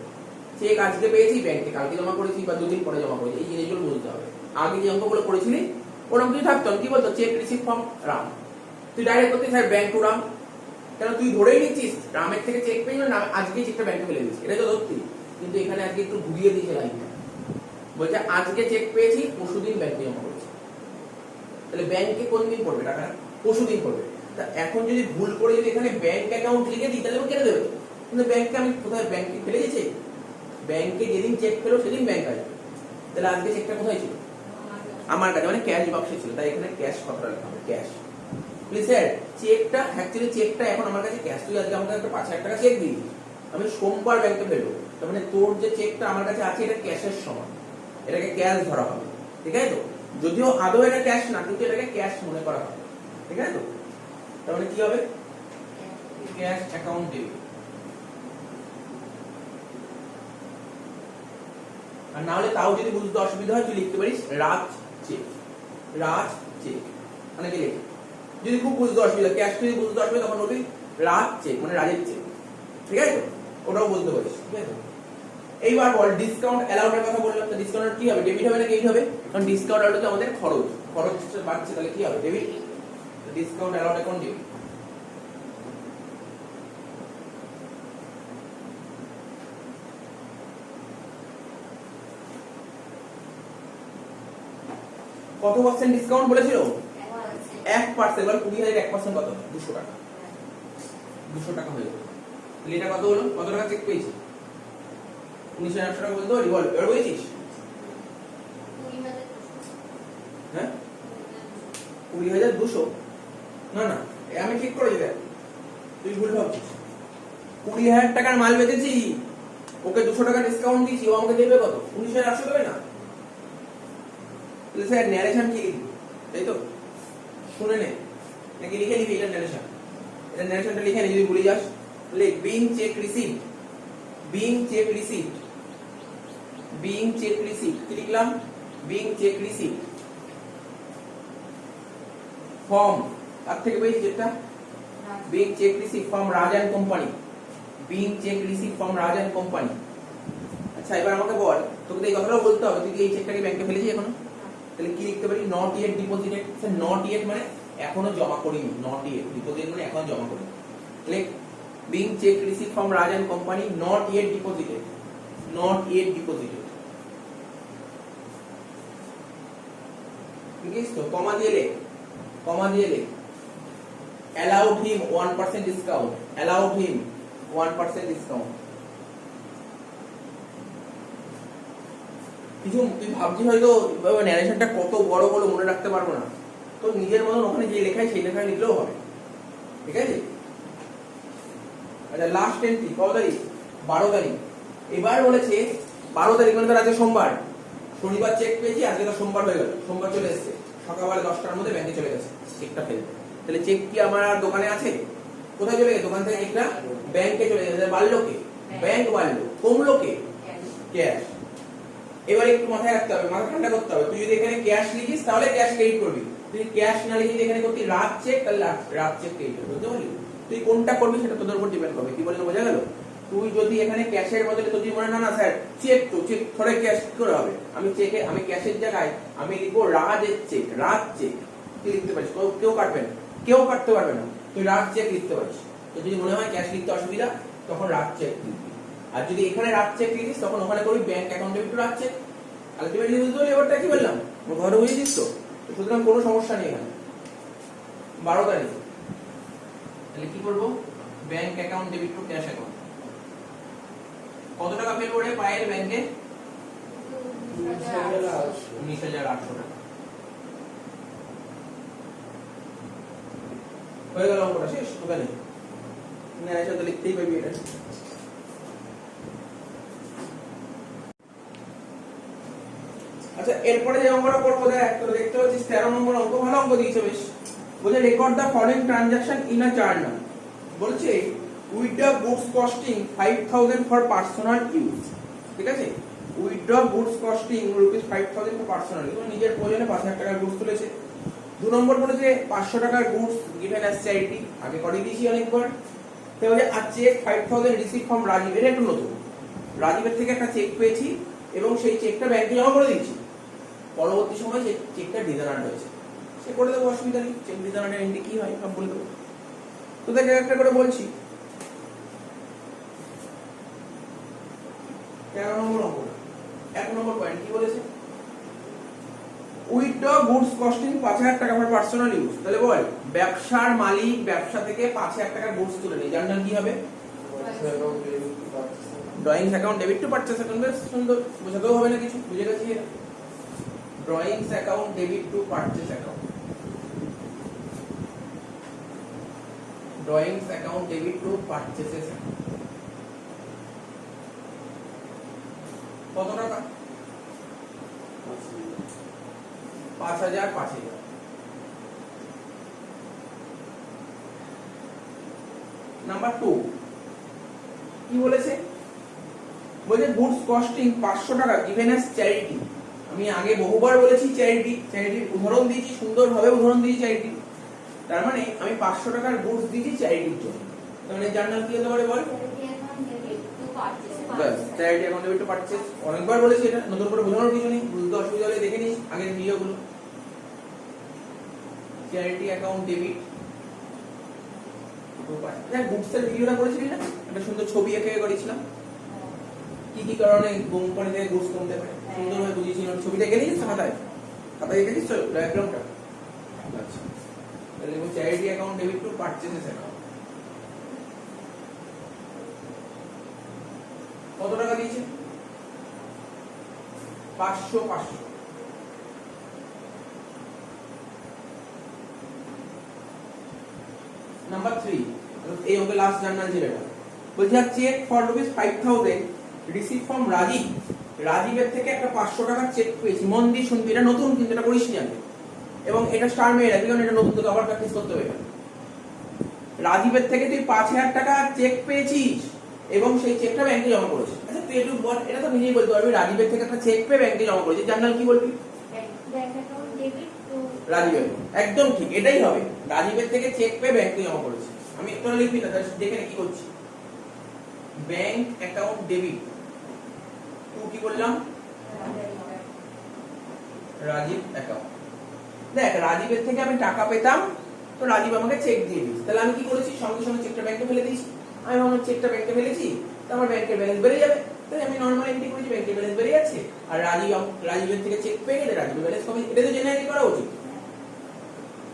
A: চেক আজকে পেয়েছি, ব্যাংকে কালকে জমা করেছি বা 2 দিন পরে জমা করেছি, এই জিনিসগুলো বুঝতে হবে। আগে যে অঙ্কগুলো করেছিলি ওরকম তুই থাকতো, কি বলতো, চেক রিসিভ ফ্রম রাম, তুই ডাইরেক্ট করতে স্যার ব্যাংক টু রাম, কেন তুই ধরেই নিচ্ছিস রামের থেকে চেক পেয়ে না, আজকে চেকটা ব্যাংকে ফেলে দিচ্ছিস, এটা তো ধরতি। কিন্তু এখানে আজকে একটু ঘুরিয়ে দিয়েছে লাইনটা, বলছে আজকে চেক পেয়েছি, পরশুদিন ব্যাংকে জমা করেছি। তাহলে ব্যাংকে কোন দিন পড়বে টাকা? পরশুদিন পড়বে। তা এখন যদি ভুল করে যদি এখানে ব্যাংক অ্যাকাউন্ট লিখে দিই, তাহলে কেটে দেবে। কিন্তু ব্যাংকে আমি কোথায়, ব্যাংকে ফেলে গেছি, ব্যাংকে যেদিন চেক পেলো সেদিন ব্যাংক আসবে। তাহলে আজকে চেকটা কোথায় ছিল? আমার কাছে, মানে ক্যাশ বাক্সে ছিল, তাই এখানে ক্যাশ কথাটা লেখা হবে, ক্যাশ। প্লিজ স্যার চেকটা, অ্যাকচুয়ালি চেকটা এখন আমার কাছে ক্যাশ, তুই আজকে আমাকে একটা 5,000 টাকা চেক দিয়েছিস, আমি সোমবার ব্যাংকে ফেলবো, তার মানে তোর যে চেকটা আমার কাছে আছে এটা ক্যাশের সমান, এটাকে ক্যাশ ধরা হবে, ঠিক আছে তো? যদিও আদৌ এটা ক্যাশ না, কিন্তু এটাকে ক্যাশ মনে করা হবে, ঠিক আছে তো? তার মানে কি হবে? Cash account debit. আর না হলে তাও যদি বুঝতে অসুবিধা হয় তুই লিখতে পারিস রাজ চেক, রাজ চেক, মানে কি লিখে, যদি খুব বুঝতে অসুবিধা, ক্যাশ যদি বুঝতে অসুবিধা তখন বলবি রাজ চেক, মানে রাজের চেক, ঠিক আছে তো? ওটাও বুঝতে পারিস, ঠিক আছে? এইবার বল ডিসকাউন্ট অ্যালাউডের কথা বললাম, তো ডিসকাউন্ট কি হবে, ডেবিট হবে না ক্রেডিট হবে? কারণ ডিসকাউন্ট অ্যালাউড হচ্ছে আমাদের খরচ বাড়ছে, তাহলে কি হবে? Debit. Discount allowed account debit. কত পার্সেন্ট ডিসকাউন্ট বলেছিল? 1%। বল 20,000 1% কত? 200 টাকা। 200 টাকা হয়ে গেল। তাহলে এটা কত হলো? কত টাকা চেক পেয়েছি? 19,800 টাকা বলতে পারি, বল এবার বুঝেছিস? 20,200 না না আমি ঠিক করে দেখ, তুই ভুল ভাবছিস। 20,000 টাকার মাল বেচেছি, ওকে 200 টাকা ডিসকাউন্ট দিয়েছি, ও আমাকে দেবে কত? 19,800 দেবে না? তাহলে স্যার ন্যারেশন কি লিখবি, তাই তো? শুনে নে, নাকি লিখে নিবি এটা ন্যারেশন? এটা ন্যারেশনটা লিখে নে, যদি ভুলে যাস লিখ being cheque receipt, being cheque receipt, being cheque receipt, কি লিখলাম? বিং চেক রিসিপ্ট ফর্ম, তার থেকে বেশি যেটা being cheque receipt from Rajan company, being cheque receipt from Rajan company. আচ্ছা এবার আমাকে বল, তোকে তো এই কথাটাও বলতে হবে, তুই কি এই চেকটাকে ব্যাংকে ফেলেছিস এখনো? তাহলে কি লিখতে পারি? Not yet deposited. Sir not yet মানে এখনো জমা করিনি, নট ইয়েট, ডিপোজিট মানে এখনো জমা করিনি। Click being cheque receipt from Rajan company, not yet deposited, not yet deposited. ঠিক আছে তো? কমা দিয়ে লে, কমা দিয়ে লে। allowed him 1% discount, allowed him 1% discount। কিছু তুই ভাবছি হয়তো ন্যারেশনটা কত বড় বড় মনে রাখতে পারবো না, তো নিজের মতন ওখানে যে লেখায় সেই লেখায় লিখলেও হবে, ঠিক আছে? আচ্ছা লাস্ট এন্ট্রি কত তারিখ? 12 তারিখ। এবার বলেছে 12 তারিখ মানে তো আজকে সোমবার, শনিবার চেক পেয়েছি, আজকে তো সোমবার হয়ে গেল, সোমবার চলে এসেছে, সকালবেলা 10টার মধ্যে ব্যাংকে চলে গেছে চেকটা ফেলতে। তাহলে চেক কি আমার আর দোকানে আছে? কোথায় চলে গেছে? দোকান থেকে চেকটা ব্যাংকে চলে গেছে। বাড়লো কে? ব্যাংক বাড়লো। কমলো কে? ক্যাশ। এবার একটু মাথায় রাখতে হবে, মাথা ঠান্ডা করতে হবে। তুই যদি এখানে ক্যাশ লিখিস তাহলে ক্যাশ ক্রেডিট করবি, তুই ক্যাশ না লিখে এখানে করতি রাত চেক, তাহলে রাত চেক ক্রেডিট করবি। বুঝতে পারলি? তুই কোনটা করবি সেটা তোদের উপর ডিপেন্ড করবে। কি বললাম বোঝা গেল? তুই যদি এখানে ক্যাশের বদলে তুই মনে না স্যার চেক, তো চেক থরে ক্যাশ কি করে হবে, আমি চেকে আমি ক্যাশের জায়গায় আমি লিখবো রাজের চেক, রাত চেক। তুই লিখতে পারিস, কেউ কাটবে না, কেউ কাটতে পারবে না, তুই রাত চেক লিখতে পারিস। তো যদি মনে হয় ক্যাশ লিখতে অসুবিধা তখন রাত চেক লিখবি। আর যদি এখানে রাত চেক লিখিস তখন ওখানে করবি ব্যাংক অ্যাকাউন্টে একটু রাত চেক। আলটিমেটলি বুঝতে পারলি এবারটা কি বললাম? ঘরে বুঝেছিস তো? সুতরাং কোনো সমস্যা নেই এখানে। 12 তারিখ তাহলে কি করবো? Bank account debit to cash account. কত টাকা ফেলবো রে পায়ের ব্যাংকে? 19,800 টাকা। হয়ে গেল অঙ্কটা শেষ। ওখানে ন্যারেশন তো লিখতেই পারবি এটা। আচ্ছা এরপরে যে অঙ্কটা করবো দেখ, তো দেখতে পাচ্ছিস 13 নম্বর অঙ্ক, ভালো অঙ্ক দিয়েছে বেশ। বলে record the following transaction in a journal. বলছে withdraw goods costing 5,000 for personal use. ঠিক আছে, withdraw goods costing ₹5,000 for personal use, নিজের প্রয়োজনে 5,000 টাকার গুডস তুলেছে। 2 নম্বর বলেছে 500 টাকার গুডস গিভেন অ্যাজ চ্যারিটি, আগে করে দিয়েছি অনেকবার। তো বলে আর চেক 5,000 রিসিভ ফ্রম রাজীব, এটা একটু নতুন। রাজীবের থেকে একটা চেক পেয়েছি এবং সেই চেকটা ব্যাংকে জমা করে দিয়েছি। পরবর্তী সময় সেই চেকটা ডিজানার হয়েছে, সে করে দেবো, অসুবিধা নেই। চেক ডিজানারের এন্ট্রি কি হয় সব বলে দেবো, তোদেরকে একটা করে বলছি। 13 নম্বর অঙ্ক, 1 নম্বর পয়েন্ট কি বলেছে? উইথড্র গুডস কস্টিং 5,000 টাকা ফর পার্সোনাল ইউজ। তাহলে বল ব্যবসার মালিক ব্যবসা থেকে 5,000 টাকার গুডস তুলে নেয়, যার নাম কি হবে? Drawings account debit to purchase account. বেশ সুন্দর, বোঝাতেও হবে না কিছু, বুঝে গেছি। Drawings account debit to purchase account, drawings account debit to purchases account. কত টাকা? 5,000 5,000। নাম্বার 2 কি বলেছে? বলে গুডস কস্টিং 500 টাকা গিভেন অ্যাজ চ্যারিটি। আমি আগে বহুবার বলেছি চ্যারিটি, চ্যারিটির উদাহরণ দিয়েছি, সুন্দরভাবে উদাহরণ দিয়েছি চ্যারিটি। তার মানে আমি 500 টাকার গুডস দিয়েছি চ্যারিটির জন্য। তার মানে জার্নাল কি হতে পারে বল? Charity account debit to purchase. অনেকবার বলেছি এটা, নতুন করে বোঝানোর কিছু নেই, বুঝতে অসুবিধা হলে দেখে নিস আগের ভিডিওগুলো। Charity account debit to purchase. হ্যাঁ গুডসের ভিডিওটা করেছিলি না, একটা সুন্দর ছবি এঁকে করেছিলাম, কি কি কারণে কোম্পানি থেকে গুডস কমতে পারে, সুন্দরভাবে বুঝিয়েছিলাম। ছবিটা এঁকে নিয়েছিস খাতায়? খাতায় এঁকে নিস তো ডায়াগ্রামটা? আচ্ছা তাহলে charity account debit to purchases account. কত টাকা দিয়েছে? 500 500। নাম্বার 3 এই অঙ্কের লাস্ট জার্নাল যেটা বলছি cheque for ₹5000 receive from Rajiv. রাজীবের থেকে একটা 500 টাকার চেক পেয়েছি। মন দিয়ে শুনবি, এটা নতুন কিন্তু এটা করিসনি আমি, এবং এটা স্টার মেয়ে রাখবি কারণ এটা নতুন, তোকে আবার প্র্যাকটিস করতে হবে। রাজীবের থেকে তুই 5000 টাকা চেক পেয়েছিস এবং সেই চেকটা ব্যাংকে জমা করেছিস। আচ্ছা তুই একটু বল, এটা তো নিজেই বলতে পারবি, রাজীবের থেকে একটা চেক পেয়ে ব্যাংকে জমা করেছিস, জার্নাল কি বলবি?
B: ব্যাংক অ্যাকাউন্ট ডেবিট টু
A: রাজীবের। একদম ঠিক, এটাই হবে, রাজীবের থেকে চেক পেয়ে ব্যাংকে জমা করেছিস। আমি একটু লিখবি না, দেখে নে কি করছি। ব্যাংক অ্যাকাউন্ট ডেবিট টু কি বললাম? রাজীব অ্যাকাউন্ট। দেখ রাজীবের থেকে আমি টাকা পেতাম, তো রাজীব আমাকে চেক দিয়ে দিয়েছে, তাহলে আমি কি করেছি? সঙ্গে সঙ্গে চেকটা ব্যাংকে ফেলে দিয়েছি। আমি ভাবলাম চেকটা ব্যাংকে ফেলেছি, তো আমার ব্যাংকের ব্যালেন্স বেড়ে যাবে, তাই আমি নরমাল এন্ট্রি করেছি, ব্যাংকের ব্যালেন্স বেড়ে যাচ্ছে। আর রাজীবের থেকে চেক পেয়ে গেলে রাজীবের ব্যালেন্স কমে, এটা তো জেনারেলি করা উচিত।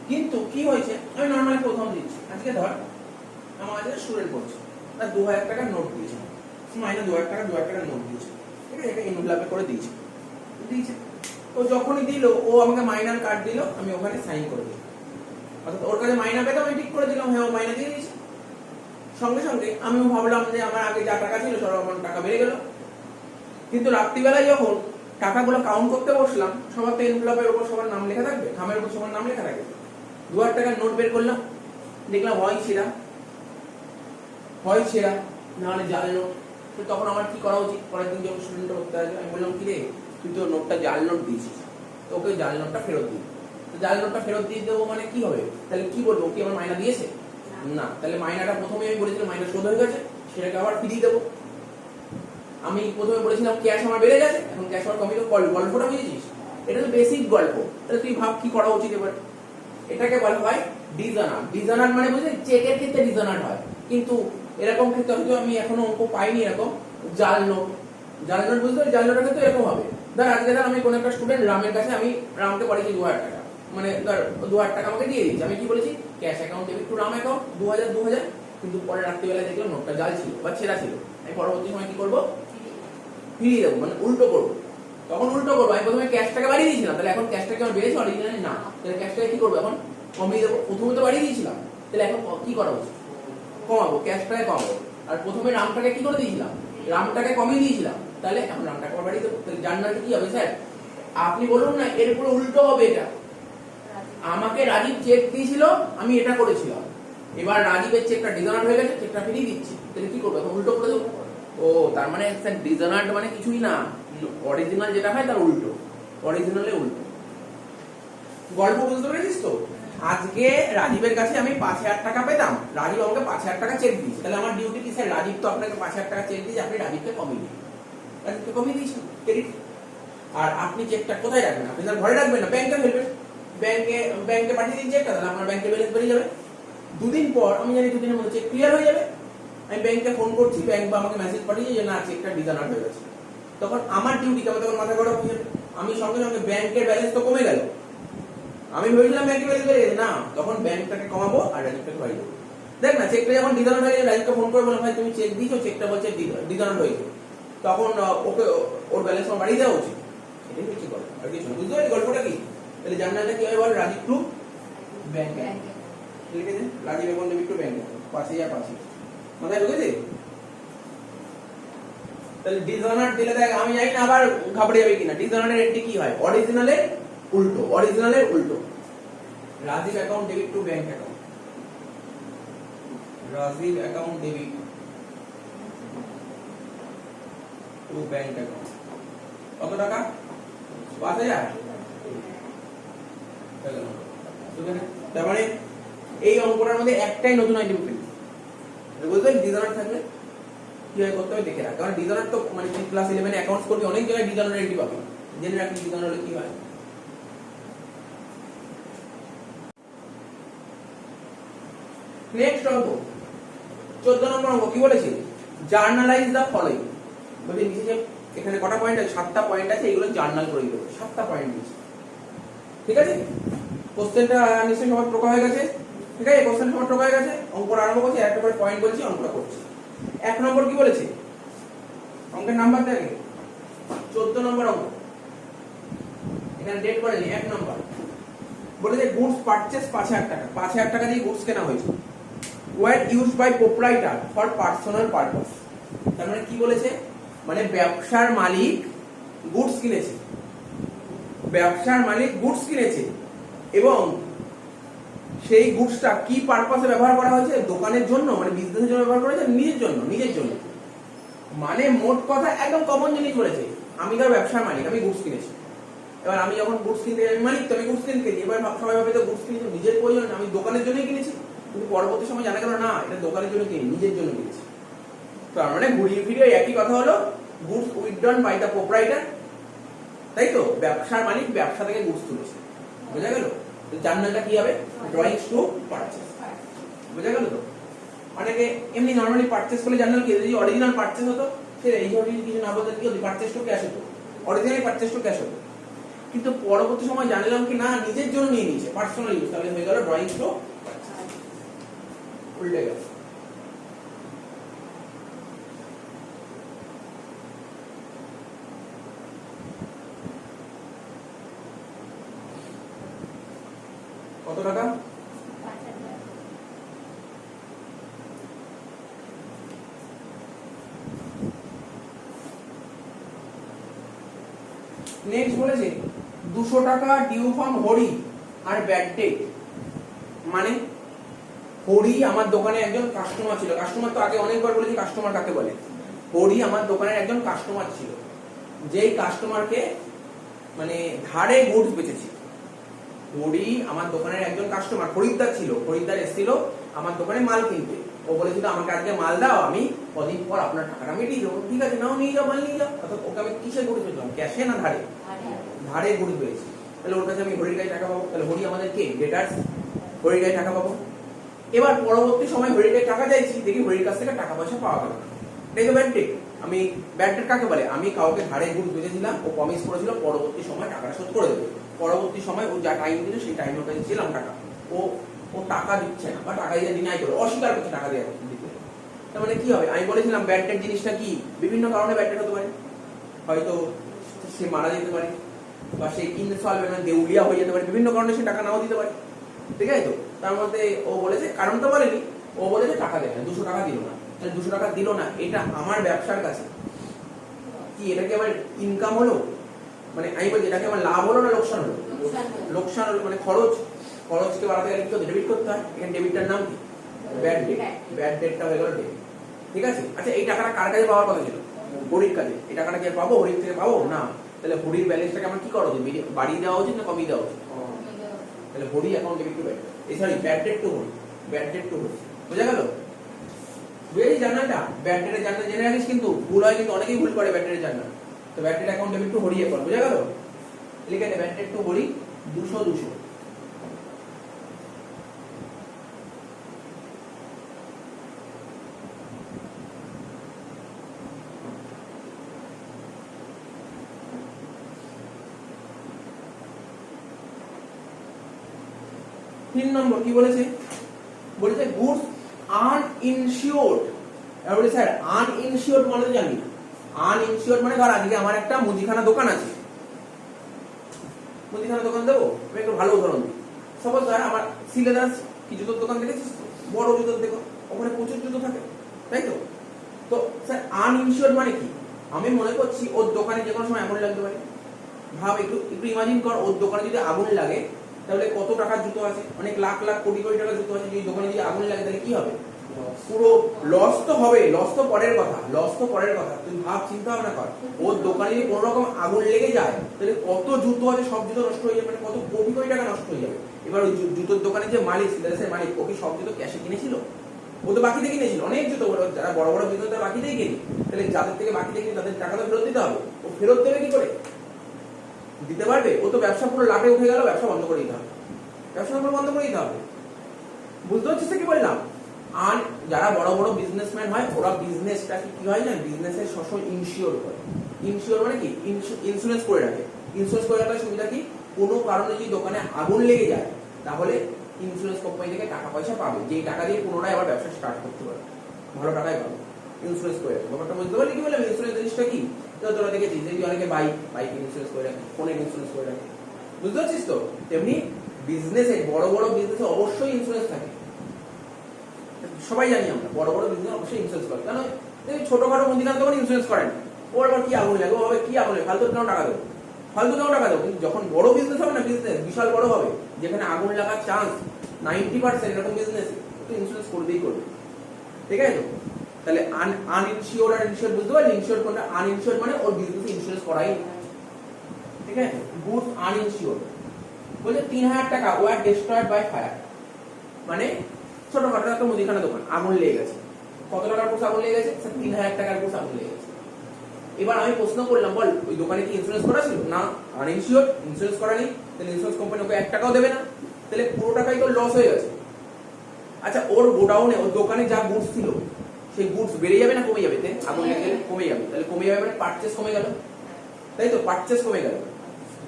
A: কিন্তু কি হয়েছে, আমি নরমালি প্রথম দিচ্ছি। আজকে ধর আমার কাছে স্টুডেন্ট পড়ছে, তার 2000 টাকার নোট দিয়েছে, মাইনে 2000 টাকার নোট দিয়েছে, ঠিক আছে, এটা এনভেলপে করে দিয়েছে। তো যখনই দিল ও আমাকে মাইনার কার্ড দিল, আমি ওখানে সাইন করে দিলাম, অর্থাৎ ওর কাছে মাইনা পেতাম, আমি ঠিক করে দিলাম, হ্যাঁ ও মাইনা দিয়ে দিয়েছে। সঙ্গে সঙ্গে আমিও ভাবলাম যে আমার আগে যা টাকা ছিল সব আমার টাকা বেড়ে গেল। কিন্তু রাত্রিবেলায় যখন টাকাগুলো কাউন্ট করতে বসলাম, সবার তো এনভেলপের উপর সবার নাম লেখা থাকবে, খামের উপর সবার নাম লেখা থাকবে। 2000 টাকার নোট বের করলাম, দেখলাম হয় ছেঁড়া, নাহলে জাল নোট। তো তখন আমার কি করা উচিত? পরের দিন যখন স্টুডেন্ট করতে আসবে, আমি বললাম কি রে তুই তো নোটটা জাল নোট দিয়েছিস, তো ওকে জাল নোটটা ফেরত দিই। তো জাল নোটটা ফেরত দিয়ে দেবো মানে কি হবে? তাহলে কি বলবো, কি আমার মাইনা দিয়েছে? না, তাহলে মাইনাটা প্রথমে আমি বলেছিলাম মাইনা শোধ হয়ে গেছে, সেটাকে আবার ফিরিয়ে দেবো। আমি প্রথমে বলেছিলাম ক্যাশ আমার বেড়ে গেছে, এখন ক্যাশ আমার কমে, গল্পটা বুঝেছিস? এটা তো বেসিক গল্প। তাহলে তুই ভাব কি করা উচিত এবার। এটাকে বলা হয় ডিজনার। ডিজনার মানে বুঝলি চেকের ক্ষেত্রে ডিজনার হয়, কিন্তু এরকম ক্ষেত্রে হয়তো আমি এখনো অঙ্ক পাইনি এরকম জাল নোট। বুঝতে পারি, জাল নোটের ক্ষেত্রে এরকম হবে। ধর আজকে ধর আমি কোনো একটা স্টুডেন্ট রামের কাছে, আমি রামকে পাঠিয়েছি 2000 টাকা, মানে ধর 2000 টাকা আমাকে দিয়ে দিচ্ছে, আমি কি বলেছি cash account debit two Ram account 2000, কিন্তু পরে রাত্রিবেলা দেখলাম নোটটা জাল ছিল বা ছেঁড়া ছিল। আমি পরবর্তী সময় কি করবো? ফিরিয়ে দেবো, মানে উল্টো করবো। তখন উল্টো করবো, আমি প্রথমে ক্যাশটাকে বাড়িয়ে দিয়েছিলাম, তাহলে এখন ক্যাশটাকে আমার বেড়েছে অরিজিনালি না, তাহলে ক্যাশটাকে কি করবো এখন? কমিয়ে দেবো। প্রথমে তো বাড়িয়ে দিয়েছিলাম, তাহলে এখন কি করা উচিত? কমাবো, ক্যাশটাকে কমাবো। আর প্রথমে রামটাকে কি করে দিয়েছিলাম? রামটাকে কমিয়ে দিয়েছিলাম, তাহলে এখন রামটাকে বাড়িয়ে দেবো। তাহলে জার্নালটা কি হবে স্যার? আপনি বলুন না, এর পুরো উল্টো হবে এটা। আমাকে রাজীব চেক দিয়েছিল, আমি এটা করেছিলাম, এবার রাজীবের চেকটা ডিজনার হয়ে গেছে, চেকটা ফিরিয়ে দিচ্ছি, তাহলে কি করবো এখন? উল্টো করে দেবো। ও তার মানে স্যার ডিজনার মানে কিছুই না, অরিজিনাল যেটা হয় তার উল্টো, অরিজিনালে উল্টো। গল্প বুঝতে পেরেছিস তো? আজকে রাজীবের কাছে আমি 5000 টাকা পেতাম, রাজীব আমাকে 5000 টাকা চেক দিয়েছে, তাহলে আমার ডিউটি কি স্যার? রাজীব তো আপনাকে 5000 টাকা চেক দিয়েছে, আপনি রাজীবকে কমিয়ে দিন, রাজীবকে কমিয়ে দিয়েছেন ক্রেডিট। আর আপনি চেকটা কোথায় রাখবেন? আপনি তার ঘরে রাখবেন না, ব্যাংকে ফেলবেন। ব্যাংকে পাঠিয়ে দিন চেকটা, তাহলে আপনার ব্যাংকে ব্যালেন্স বেড়ে যাবে। দুদিন পর আমি জানি 2 দিনের মধ্যে চেক ক্লিয়ার হয়ে যাবে, আমি ব্যাংকে ফোন করছি, ব্যাংক বা আমাকে মেসেজ পাঠিয়েছে যে না চেকটা ডিজনার হয়ে গেছে। তখন আমার ডিউটি কেমন? তখন মাথা গরম হয়ে যাবে, আমি সঙ্গে সঙ্গে ব্যাংকের ব্যালেন্স তো কমে গেল, আমি ভেবেছিলাম ব্যাংকের ব্যালেন্স বেড়ে গেছে, না, তখন ব্যাংকটাকে কমাবো আর রাজীবটাকে বাড়িয়ে দেবো। দেখ না চেকটা যখন ডিজনার হয়ে গেছে, রাজীবকে ফোন করে বললাম ভাই তুমি চেক দিয়েছো, চেকটা বলছে ডিজনার হয়েছে, তখন ওকে ওর ব্যালেন্স আমার বাড়িয়ে দেওয়া উচিত। এটাই হচ্ছে গল্প, আর কিছু না। বুঝতে পারলি গল্পটা কি? তাহলে জার্নালটা কি হয় বল? রাজীব টু ব্যাংকে লিখে দে, রাজীব এখন ডেবিট টু ব্যাংকে 5000 মাথায় ঢুকেছে? তাহলে ডিজনার দিলে দেখ, আমি জানি না আবার ঘাবড়ে যাবে কিনা। ডিজনারের এন্ট্রি কি হয়? অরিজিনালের উল্টো, অরিজিনালের উল্টো। Rajiv account debit to bank account, Rajiv account debit to bank account. কত টাকা? 5000। তার মানে এই অঙ্কটার মধ্যে একটাই নতুন আইটেম পেলি, বুঝতে পারলি? ডিজনার থাকলে কিভাবে করতে হবে দেখে রাখ, কারণ ডিজনার তো মানে তুই ক্লাস 11 অ্যাকাউন্টস করবি, অনেক জায়গায় ডিজনার এন্ট্রি পাবি, জেনে রাখবি ডিজনার হলে কি হয়। নেক্সট অঙ্ক 14 নম্বর অঙ্ক কি বলেছে? Journalise the following. বলি নিচে যে এখানে কটা পয়েন্ট আছে? 7টা পয়েন্ট আছে, এগুলো জার্নাল করে দিতে হবে। 7টা পয়েন্ট দিয়েছে, ঠিক আছে? কোশ্চেনটা নিশ্চয়ই সবার প্রকাশ হয়ে গেছে, ঠিক আছে? কোশ্চেন সবার প্রকাশ হয়ে গেছে, অঙ্কটা আরম্ভ করছি, একটা করে পয়েন্ট বলছি, অঙ্কটা করছি। 1 নম্বর কি বলেছে? অঙ্কের নাম্বার দেখে 14 নম্বর অঙ্ক, এখানে ডেট করেনি। 1 নম্বর বলেছে গুডস পারচেজ 5000 টাকা, 5000 টাকা দিয়ে গুডস কেনা হয়েছে, were used by proprietor for personal purpose. তার মানে কি বলেছে, মানে ব্যবসার মালিক গুডস কিনেছে, ব্যবসার মালিক গুডস কিনেছে এবং সেই গুডসটা কি পারপাসে ব্যবহার করা হয়েছে, দোকানের জন্য মানে বিজনেসের জন্য ব্যবহার করা হয়েছে, নিজের জন্য। মানে মোট কথা একদম কমন জিনিস বলেছে, আমি ধর ব্যবসার মালিক, আমি গুডস কিনেছি, এবার আমি যখন গুডস কিনতে যাই, আমি মালিক তো, আমি গুডস কিনতে গেছি, এবার সবাই ভাবে তো গুডস কিনেছি নিজের প্রয়োজন, আমি দোকানের জন্যই কিনেছি, কিন্তু পরবর্তী সময় জানা গেল না এটা দোকানের জন্য কিনি, নিজের জন্য কিনেছি। তার মানে ঘুরিয়ে ফিরিয়ে একই কথা হলো, goods withdrawn by the proprietor, তাই তো, ব্যবসার মালিক ব্যবসা থেকে গুডস তুলেছে, বোঝা গেল? জার্নালটা কি হবে, ড্রয়িংস টু পারচেজ, বোঝা গেল তো? অনেকে এমনি নরমালি পারচেজ করলে জার্নাল কি, যদি অরিজিনাল পারচেজ হতো সে এই ধরনের কিছু না বলতে কি হতো, পারচেজ টু ক্যাশ হতো, অরিজিনালি পারচেজ টু ক্যাশ হতো। কিন্তু পরবর্তী সময় জানলাম কি না নিজের জন্য নিয়ে নিয়েছে, পার্সোনাল ইউজ, তাহলে হয়ে গেল ড্রয়িংস টু উল্টে গেল। কত টাকা?
B: 5,000।
A: নেক্সট বলেছে 200 টাকা due from Hari are bad debt. মানে হরি আমার দোকানে একজন কাস্টমার ছিল, কাস্টমার তো আগে অনেকবার বলেছি কাস্টমার কাকে বলে, হরি আমার দোকানের একজন কাস্টমার ছিল, যেই কাস্টমারকে মানে ধারে গুডস বেচেছি। হরি আমার দোকানের একজন কাস্টমার, খরিদ্দার ছিল, খরিদ্দার এসেছিল আমার দোকানে মাল কিনতে, ও বলেছিল আমাকে আজকে মাল দাও, আমি কদিন পর আপনার টাকাটা মিটিয়ে দেবো। ঠিক আছে, নাও নিয়ে যাও, মাল নিয়ে যাও। অর্থাৎ ওকে আমি কিসে গুডস পেতাম, ক্যাশে না ধারে? ধারে গুডস পেয়েছি। তাহলে ওর কাছে আমি হরির কাছে টাকা পাবো, তাহলে হরি আমাদের কে, ডেটার্স, হরির কাছে টাকা পাবো। এবার পরবর্তী সময় হরির কাছে টাকা চাইছি, দেখি হরির কাছ থেকে টাকা পয়সা পাওয়া গেল না, এটাই তো ব্যাড ডেট। আমি ব্যাড ডেট কাকে বলে, আমি কাউকে ধারে গুডস বেচেছিলাম, ও প্রমিস করেছিল পরবর্তী সময় টাকাটা শোধ করে দেবে, পরবর্তী সময় ও যা টাইম দিল সেই টাইমের কাছে ছিলাম টাকা, ও টাকা দিচ্ছে না বা টাকা দিয়ে ডিনাই করে, অস্বীকার করছে টাকা দেওয়া দিতে। তার মানে কি হবে, আমি বলেছিলাম ব্যাড ডেট জিনিসটা কি, বিভিন্ন কারণে ব্যাড ডেট হতে পারে, হয়তো সে মারা যেতে পারে, বা সে ইনসলভেন্ট মানে দেউলিয়া হয়ে যেতে পারে, বিভিন্ন কারণে সে টাকা নাও দিতে পারে, ঠিক আছে তো? তার মধ্যে ও বলেছে, কারণ তো বলেনি, ও বলেছে টাকা দেবে না, 200 টাকা দিল না। তাহলে 200 টাকা দিল না, এটা আমার ব্যবসার কাছে কি, এটা কি আমার ইনকাম হলো, মানে আমি বলছি এটাকে আমার লাভ হলো না লোকসান হলো? লোকসান হলো, মানে খরচকে বাড়াতে গেলে কি ডেবিট করতে হয়, এখানে ডেবিটটার নাম কি, ব্যাড ডেট, ব্যাড ডেটটা হয়ে গেল ডেবিট, ঠিক আছে? আচ্ছা, এই টাকাটা কার কাছে পাওয়ার কথা ছিল, হরির কাছে, এই টাকাটা কি পাবো, হরির থেকে পাবো না? তাহলে হরির ব্যালেন্সটাকে আমার কি করা উচিত, বাড়িয়ে দেওয়া উচিত না কমিয়ে দেওয়া উচিত? তাহলে Hari account debit to bad, এই sorry bad debt to Hari, bad debt to Hari, বোঝা গেল? বুঝেছি জার্নালটা, ব্যাড ডেটের জার্নাল জেনে রাখিস, কিন্তু ভুল হয়, কিন্তু অনেকেই ভুল করে ব্যাড ডেটের জার্নাল। তো bad date account debit two Hari account, বোঝা গেল? লিখে নে ব্যাড ডেট টু হরি 200। 3 নম্বর কি বলেছে, বলেছে গুডস আনইনসিওরড। এবার বলে স্যার আনইনসিওরড মানে তো জানি না, আনইনসিওরড মানে ধর আজকে আমার একটা মুদিখানা দোকান আছে, মুদিখানা দোকান দেবো, আমি একটু ভালো উদাহরণ দিই। সাপোজ স্যার আমার সিলেদার্স কি জুতোর দোকান দেখেছিস, বড় জুতোর দেখো, ওখানে প্রচুর জুতো থাকে, তাই তো? তো স্যার আনইনসিওরড মানে কি, আমি মনে করছি ওর দোকানে যে কোনো সময় এমন লাগতে পারে, ভাব একটু একটু ইমাজিন কর, ওর দোকানে যদি আগুন লাগে তাহলে কত টাকার জুতো আছে, অনেক লাখ লাখ কোটি কোটি টাকার জুতো আছে, যদি দোকানে যদি আগুন লাগে তাহলে কি হবে, পুরো লস তো হবে, লস তো পরের কথা, লস তো পরের কথা, তুই ভাব, চিন্তা ভাবনা কর, ওর দোকানে যদি কোনো রকম আগুন লেগে যায় তাহলে কত জুতো আছে সব জুতো নষ্ট হয়ে যাবে, মানে কত কোটি কোটি টাকা নষ্ট হয়ে যাবে। এবার ওই জুতোর দোকানে যে মালিক, সিলেদার্সের মালিক, ও কি সব জুতো ক্যাশে কিনেছিল? ও তো বাকিতে কিনেছিল, অনেক জুতো, যারা বড় বড় বিজনেস তারা বাকিতেই কিনে, তাহলে যাদের থেকে বাকিতে কিনে তাদের টাকা তো ফেরত দিতে হবে, ও ফেরত দেবে কি করে, দিতে পারবে? ও তো ব্যবসা পুরো লাটে উঠে গেল, ব্যবসা বন্ধ করে দিতে হবে, ব্যবসা পুরো বন্ধ করে দিতে হবে, বুঝতে পারছিস কি বললাম? আর যারা বড় বড় বিজনেসম্যান হয়, ওরা বিজনেসটাকে কি হয় না, বিজনেসের সবসময় ইনসিওর করে। ইনসিওর মানে কি, ইন্স্যুরেন্স করে রাখে। ইন্স্যুরেন্স করে রাখার সুবিধা কি, কোনো কারণে যদি দোকানে আগুন লেগে যায় তাহলে ইন্স্যুরেন্স কোম্পানি থেকে টাকা পয়সা পাবে, যেই টাকা দিয়ে পুনরায় আবার ব্যবসা স্টার্ট করতে পারবে, ভালো টাকাই পাবে। ইন্স্যুরেন্স করে রাখে, ব্যাপারটা বুঝতে পারলি কি বললাম? ইন্স্যুরেন্স জিনিসটা কি, তোরা দেখেছিস যে অনেকে বাইক ইন্স্যুরেন্স করে রাখে, ফোনের ইন্স্যুরেন্স করে রাখে, বুঝতে পারছিস তো? তেমনি বিজনেসে, বড় বড় বিজনেসে অবশ্যই ইন্স্যুরেন্স থাকে, সবাই জানি আমরা বড় বড় বিজনেস অবশ্যই ইন্স্যুরেন্স করে, কারণ ছোটখাটো মুদিখানা দোকান ইন্স্যুরেন্স করেন, ওর আবার কি আগুন লাগে, ও হবে কি আগুন লাগে, ফালতু কেন টাকা দেবো, ফালতু কেন টাকা দেবো। কিন্তু যখন বড় বিজনেস হবে না, বিজনেস বিশাল বড় হবে, যেখানে আগুন লাগার চান্স 90% এরকম বিজনেস তো ইন্স্যুরেন্স করবেই করবে, ঠিক আছে তো। তাহলে আনইনসিওর আর ইনসিওর বুঝতে পারলি, ইনসিওর কোনটা, আনইনসিওর মানে ওর বিজনেসে ইন্স্যুরেন্স করাই, ঠিক আছে। গুডস আনইনসিওর বলছে 3000 টাকা ওয়ার ডিস্ট্রয়েড বাই ফায়ার, মানে ছোটখাটো একটা মুদিখানা দোকান আগুন লেগে গেছে, কত টাকার গুডস আগুন লেগে গেছে, 3000 টাকার গুডস আগুন লেগে গেছে। এবার আমি প্রশ্ন করলাম, বল ওই দোকানে কি ইন্স্যুরেন্স করা ছিল, না আনইনসিওর, ইন্স্যুরেন্স করা নেই, তাহলে ইন্স্যুরেন্স কোম্পানি ওকে 1 টাকাও দেবে না, তাহলে পুরো টাকাই তো লস হয়ে গেছে। আচ্ছা ওর গোডাউনে ওর দোকানে যা গুডস ছিল সেই গুডস বেড়ে যাবে না কমে যাবে, আগুন লেগে গেলে কমে যাবে, তাহলে কমে যাবে মানে পারচেজ কমে গেল, তাই তো, পারচেজ কমে গেল,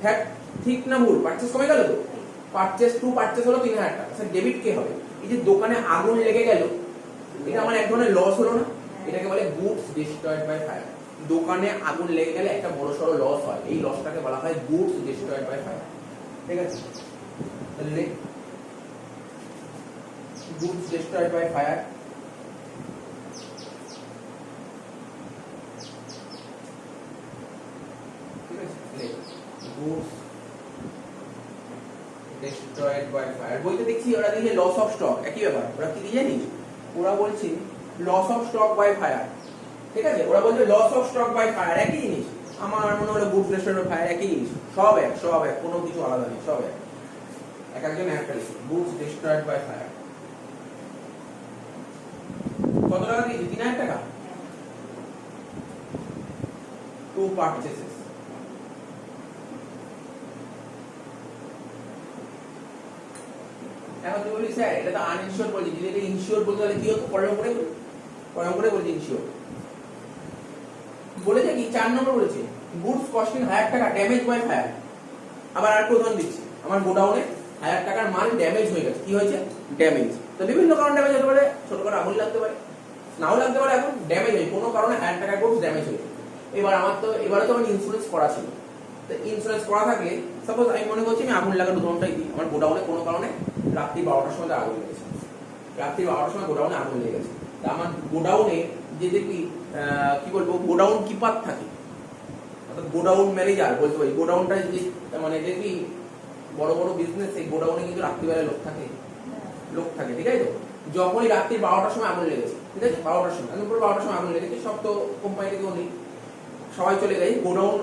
A: হ্যাঁ ঠিক না ভুল, পারচেজ কমে গেল তো, পারচেজ টু পারচেজ হলো 3000 টাকা, স্যার ডেবিট কে হবে, এই যে দোকানে আগুন লেগে গেল এটা আমার এক ধরনের লস হলো না, এটাকে বলে গুডস ডিস্ট্রয়েড বাই ফায়ার। দোকানে আগুন লেগে গেলে একটা বড় সড়ো লস হয়, এই লসটাকে বলা হয় গুডস ডিস্ট্রয়েড বাই ফায়ার, ঠিক আছে। তাহলে গুডস ডিস্ট্রয়েড বাই ফায়ার, ঠিক আছে, গুডস ডিস্ট্রয়েড বাই ফায়ার। বইতে দেখছি ওরা দিয়েছে লস অফ স্টক, একই ব্যাপার, ওরা কি দিয়ে জানিস, ওরা বলছে loss of stock by fire, ঠিক আছে, ওরা বলছে loss of stock by fire, একই জিনিস। আমার মনে হলো গুডস ডিস্ট্রয়েড বাই ফায়ার একই জিনিস, সব এক, কোনো কিছু আলাদা নেই, সব এক একজন একটা লিখে, গুডস ডিস্ট্রয়েড বাই ফায়ার। কত টাকা দিয়েছি, 3000 টাকা, টু পারচেসেস, এখন তুই বলি স্যার এটা তো আনইনসিওর বলছি, যদি এটা ইনসিওর বলতে তাহলে কি হতো, কলম করে বলছি ইনসিওর বলেছে কি, 4 নম্বর বলেছে গুডস কস্টিং 1000 টাকা ড্যামেজ বাই ফায়ার। আবার আর উদাহরণ দিচ্ছি, আমার গোডাউনে 1000 টাকার মাল ড্যামেজ হয়ে গেছে, কি হয়েছে, ড্যামেজ, তো বিভিন্ন কারণে ড্যামেজ হতে পারে, ছোট করে আগুন লাগতে পারে, নাও লাগতে পারে, এখন ড্যামেজ হয় কোনো কারণে 1000 টাকার গুডস ড্যামেজ হয়েছে। এবার এবারে তো আমার ইন্স্যুরেন্স করা ছিল, তো ইন্স্যুরেন্স করা থাকলে সাপোজ আমি মনে করছি আমি আগুন লাগার উদাহরণটাই দিই, আমার গোডাউনে কোনো কারণে রাত্রি 12টার সময় আগুন লেগেছে, রাত্রি 12টার সময় গোডাউনে আগুন লেগে গেছে, তা আমার গোডাউনে যে দেখি কি বলবো গোডাউন কিপার থাকে, অর্থাৎ গোডাউন ম্যানেজার বলতে পারি, গোডাউনটা যে মানে দেখি বড় বড় বিজনেস এই গোডাউনে কিন্তু রাত্রিবেলায় লোক থাকে, ঠিক আছে তো। যখনই রাত্রি 12টার সময় আগুন লেগেছে, ঠিক আছে, 12টার সময়, একদম পুরো 12টার সময় আগুন লেগেছে, সব তো কোম্পানিতে কেউ নেই, সবাই চলে গেছে, গোডাউন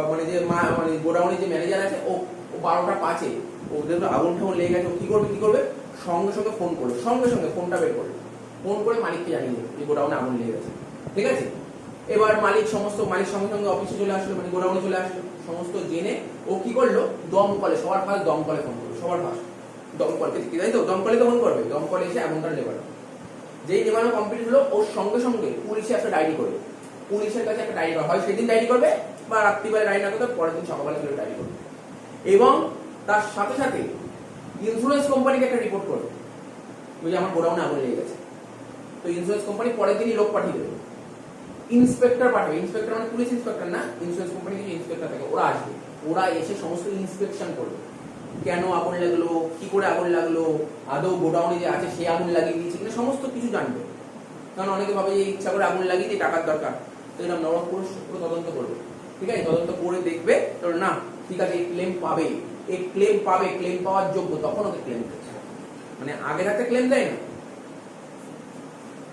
A: মানে যে মানে গোডাউনে যে ম্যানেজার আছে ও 12টা 5-এ ওদের আগুন ঠাগুন লেগে গেছে, ও কি করবে সঙ্গে সঙ্গে ফোন করবে, সঙ্গে সঙ্গে ফোনটা বের করবে, ফোন করে মালিককে জানিয়ে দেবে যে গোডাউনে আগুন লেগে গেছে, ঠিক আছে। এবার মালিক সঙ্গে সঙ্গে অফিসে চলে আসলো, মানে গোডাউনে চলে আসলো, সমস্ত জেনে ও কি করলো, দমকলে, সবার ফার্স্ট দমকলে ফোন করলো, সবার ফার্স্ট দমকলকে, তাই তো, দমকলে তো ফোন করবে, দমকলে এসে আগুনটা নেভানো, যেই নেভানো কমপ্লিট হলো ওর সঙ্গে সঙ্গে পুলিশে একটা ডায়েরি করবে, পুলিশের কাছে একটা ডায়েরি হয় সেদিন ডায়েরি করবে, বা রাত্রিবেলা ডায়েরি না করতে পরের দিন সকালবেলা চলে ডায়েরি করবে, এবং তার সাথে সাথে ইন্স্যুরেন্স কোম্পানিকে একটা রিপোর্ট করবে যে আমার গোডাউনে আগুন লেগে গেছে, তো ইন্স্যুরেন্স কোম্পানি পরের দিনই লোক পাঠিয়ে দেবে, ইন্সপেক্টর পাঠাবে, ইন্সপেক্টর মানে পুলিশ ইন্সপেক্টর না, ইন্স্যুরেন্স কোম্পানি যে ইন্সপেক্টর থাকে ওরা আসবে, ওরা এসে সমস্ত ইন্সপেকশন করবে, কেন আগুন লাগলো, কি করে আগুন লাগলো, আদৌ গোডাউনে যে আছে সে আগুন লাগিয়ে দিয়েছে কিনা, সমস্ত কিছু জানবে, কারণ অনেকে ভাবে যে ইচ্ছা করে আগুন লাগিয়ে দিয়ে টাকার দরকার, তো এরকম নরম পুরো তদন্ত করবে, ঠিক আছে, তদন্ত করে দেখবে তো না ঠিক আছে এই ক্লেম পাবে, ক্লেম পাওয়ার যোগ্য, তখন ওকে ক্লেম দেবে, মানে আগে থাকতে ক্লেম দেয় না।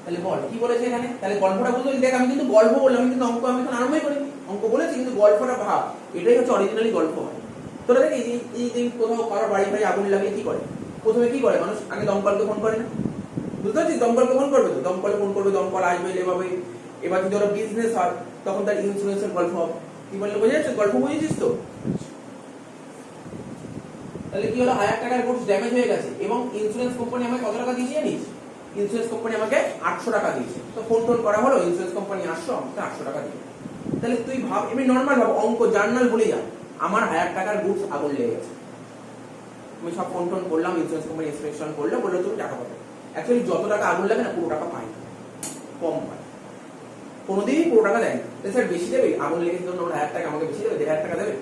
A: তাহলে বল কি বলেছে এখানে, তাহলে গল্পটা বুঝলি, দেখ আমি কিন্তু গল্প বললাম, আমি কিন্তু অঙ্ক আমি এখন আরম্ভই করিনি, অঙ্ক বলেছি কিন্তু গল্পটা ভাব, এটাই হচ্ছে অরিজিনালি গল্প হয়। তোরা দেখ এই যে কোথাও কারো বাড়ি আগুন লাগিয়ে কি করে, প্রথমে কি করে মানুষ, আগে দমকলকে ফোন করে না, বুঝতে পারছিস, দমকলকে ফোন করবে তো, দমকলে ফোন করবে, দমকল আসবে, এভাবে, এবার যদি ওরা বিজনেস হয় তখন তার ইন্স্যুরেন্সের গল্প হবে, কি বললে বোঝা যাচ্ছে, গল্প বুঝেছিস তো। তাহলে কি হলো, 1000 টাকার গুডস ড্যামেজ হয়ে গেছে, এবং ইন্স্যুরেন্স কোম্পানি আমাকে কত টাকা দিয়েছে জানিস, ইন্স্যুরেন্স কোম্পানি আমাকে 800 টাকা দিয়েছে, তো ফোন করা হলো, ইন্স্যুরেন্স কোম্পানি আসছো আমাকে 800 টাকা দিয়ে, তাহলে তুই ভাব, এমনি নর্মাল ভাব, অঙ্ক জার্নাল ভুলে যা, আমার 1000 টাকার গুডস আগুন লেগে গেছে, আমি সব ফোন করলাম, ইন্স্যুরেন্স কোম্পানি ইন্সপেকশন করলো, বললো তুমি টাকা পাবে, অ্যাকচুয়ালি যত টাকা আগুন লাগে না পুরো টাকা পাই না, কম পায়, কোনোদিনই পুরো টাকা দেয় না, স্যার বেশি দেবে, আগুন লেগেছে ধরুন 1000 টাকা, আমাকে বেশি দেবে, 1500 টাকা দেবে,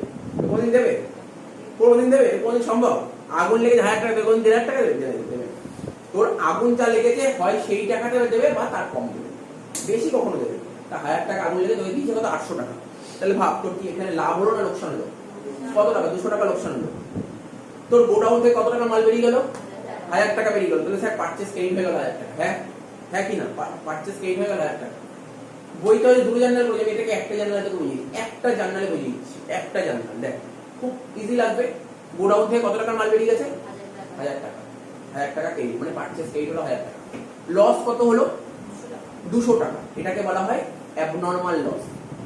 A: কোনোদিন দেবে, কোনোদিন সম্ভব, আগুন লেগে 1000 টাকা দেবে, কোনোদিন 1500 টাকা দেবে, তোর আগুন যা লেগেছে হয় সেই টাকাটা দেবে বা তার কম দেবে, বেশি কখনো দেবে। তা 1000 টাকা আগুন লেগে তোকে দিয়েছে কত 800 টাকা, তাহলে ভাব তোর কি এখানে লাভ হলো না লোকসান হলো? কত টাকা? 200 টাকা লোকসান হলো। তোর গোডাউন থেকে কত টাকা মাল বেরিয়ে গেল? 1000 টাকা বেরিয়ে গেল। তাহলে স্যার পারচেজ ক্রেডিট হয়ে গেল 1000 টাকা। হ্যাঁ হ্যাঁ কি না? পারচেজ ক্রেডিট হয়ে গেল 1000 টাকা। বইতে হয়তো দুটো জার্নাল বলে, আমি এটাকে একটা জার্নালে তোকে বুঝিয়ে দিচ্ছি, একটা জার্নালে বুঝিয়ে দিচ্ছি, একটা জার্নাল দেখ খুব ইজি লাগবে। গোডাউন থেকে কত টাকা মাল বেরিয়ে গেছে? 1000 টাকা। 1000 টাকা ক্রেডিট মানে পারচেজ ক্রেডিট হলো 1000 টাকা। লস কত হলো? 200 টাকা। এটাকে বলা হয় অ্যাবনর্মাল লস।